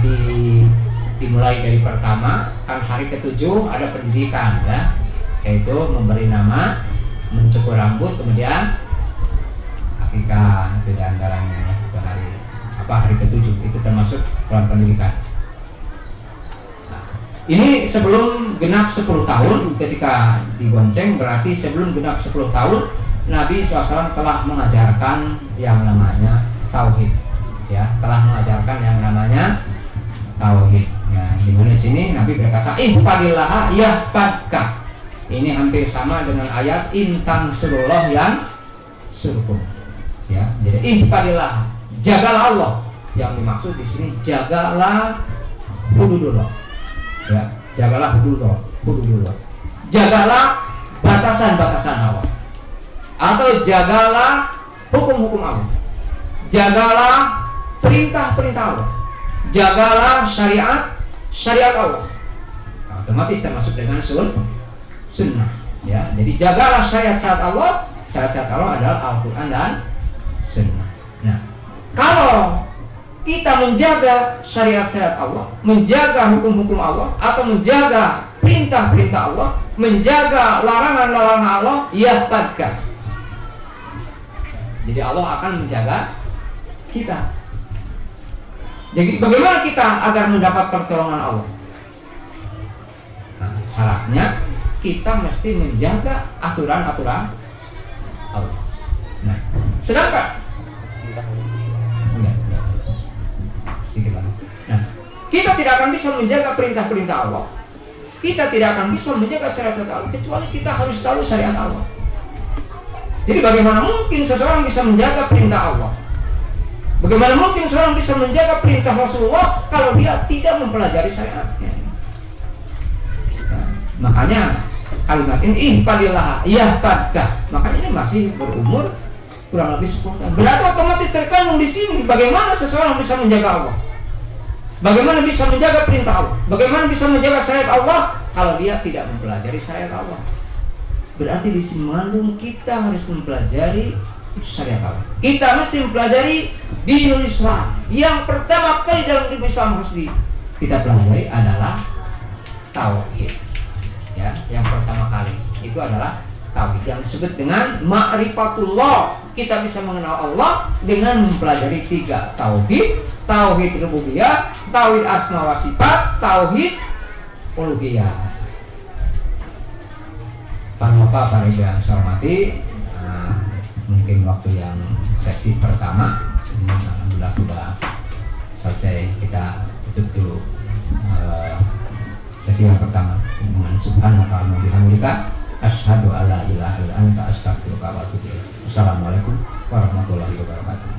dimulai dari pertama, kan hari ke-7 ada pendidikan ya, yaitu memberi nama, mencukur rambut, kemudian akikah, itu diantaranya itu hari ke-7, itu termasuk dalam pendidikan. Nah, ini sebelum genap 10 tahun ketika dibonceng, berarti sebelum genap 10 tahun Nabi SAW telah mengajarkan yang namanya tauhid ya, telah mengajarkan yang namanya tauhid ya. Di sini Nabi berkata, ihfadillah yahfadka. Ini hampir sama dengan ayat intan surullah yang surkum ya. Jadi ihfadillah, jagalah Allah. Yang dimaksud di sini jagalah hududullah ya, jagalah hududullah, jagalah batasan-batasan Allah, atau jagalah hukum-hukum Allah, jagalah perintah-perintah Allah, jagalah syariat Allah. Nah, otomatis termasuk dengan sunnah ya. Jadi jagalah syariat-syariat Allah. Syariat-syariat Allah adalah Al-Quran dan sunnah. Nah, kalau kita menjaga syariat-syariat Allah, menjaga hukum-hukum Allah, atau menjaga perintah-perintah Allah, menjaga larangan-larangan Allah, yahfadka. Jadi Allah akan menjaga kita. Jadi bagaimana kita agar mendapat pertolongan Allah? Nah, syaratnya kita mesti menjaga aturan-aturan Allah. Nah, sedangkan nah, kita tidak akan bisa menjaga perintah-perintah Allah, kita tidak akan bisa menjaga syariat Allah, kecuali kita harus tahu syariat Allah. Jadi bagaimana mungkin seseorang bisa menjaga perintah Allah? Bagaimana mungkin seorang bisa menjaga perintah Rasulullah kalau dia tidak mempelajari syariatnya? Nah, makanya kalimat ini ihfadillah yahfadka. Makanya ini masih berumur kurang lebih 10 tahun. Berarti otomatis terkandung di sini bagaimana seseorang bisa menjaga Allah, bagaimana bisa menjaga perintah Allah, bagaimana bisa menjaga syariat Allah kalau dia tidak mempelajari syariat Allah. Berarti di sini mengandung kita harus mempelajari syariat Allah. Kita mesti mempelajari dinul Islam. Yang pertama kali dalam dinul Islam harus kita pelajari adalah tauhid. Ya, yang pertama kali itu adalah tauhid yang disebut dengan ma'rifatullah. Kita bisa mengenal Allah dengan mempelajari 3 tauhid: tauhid rububiyah, tauhid asma wa sifat, tauhid uluhiyah. Para ibu yang saya hormati, mungkin waktu yang sesi pertama ini alhamdulillah sudah selesai. Kita tutup dulu sesi yang pertama dengan subhanaka wa bihamdika asyhadu alla ilaha illa anta astaghfiruka wa atubu ilaik. Assalamualaikum warahmatullahi wabarakatuh.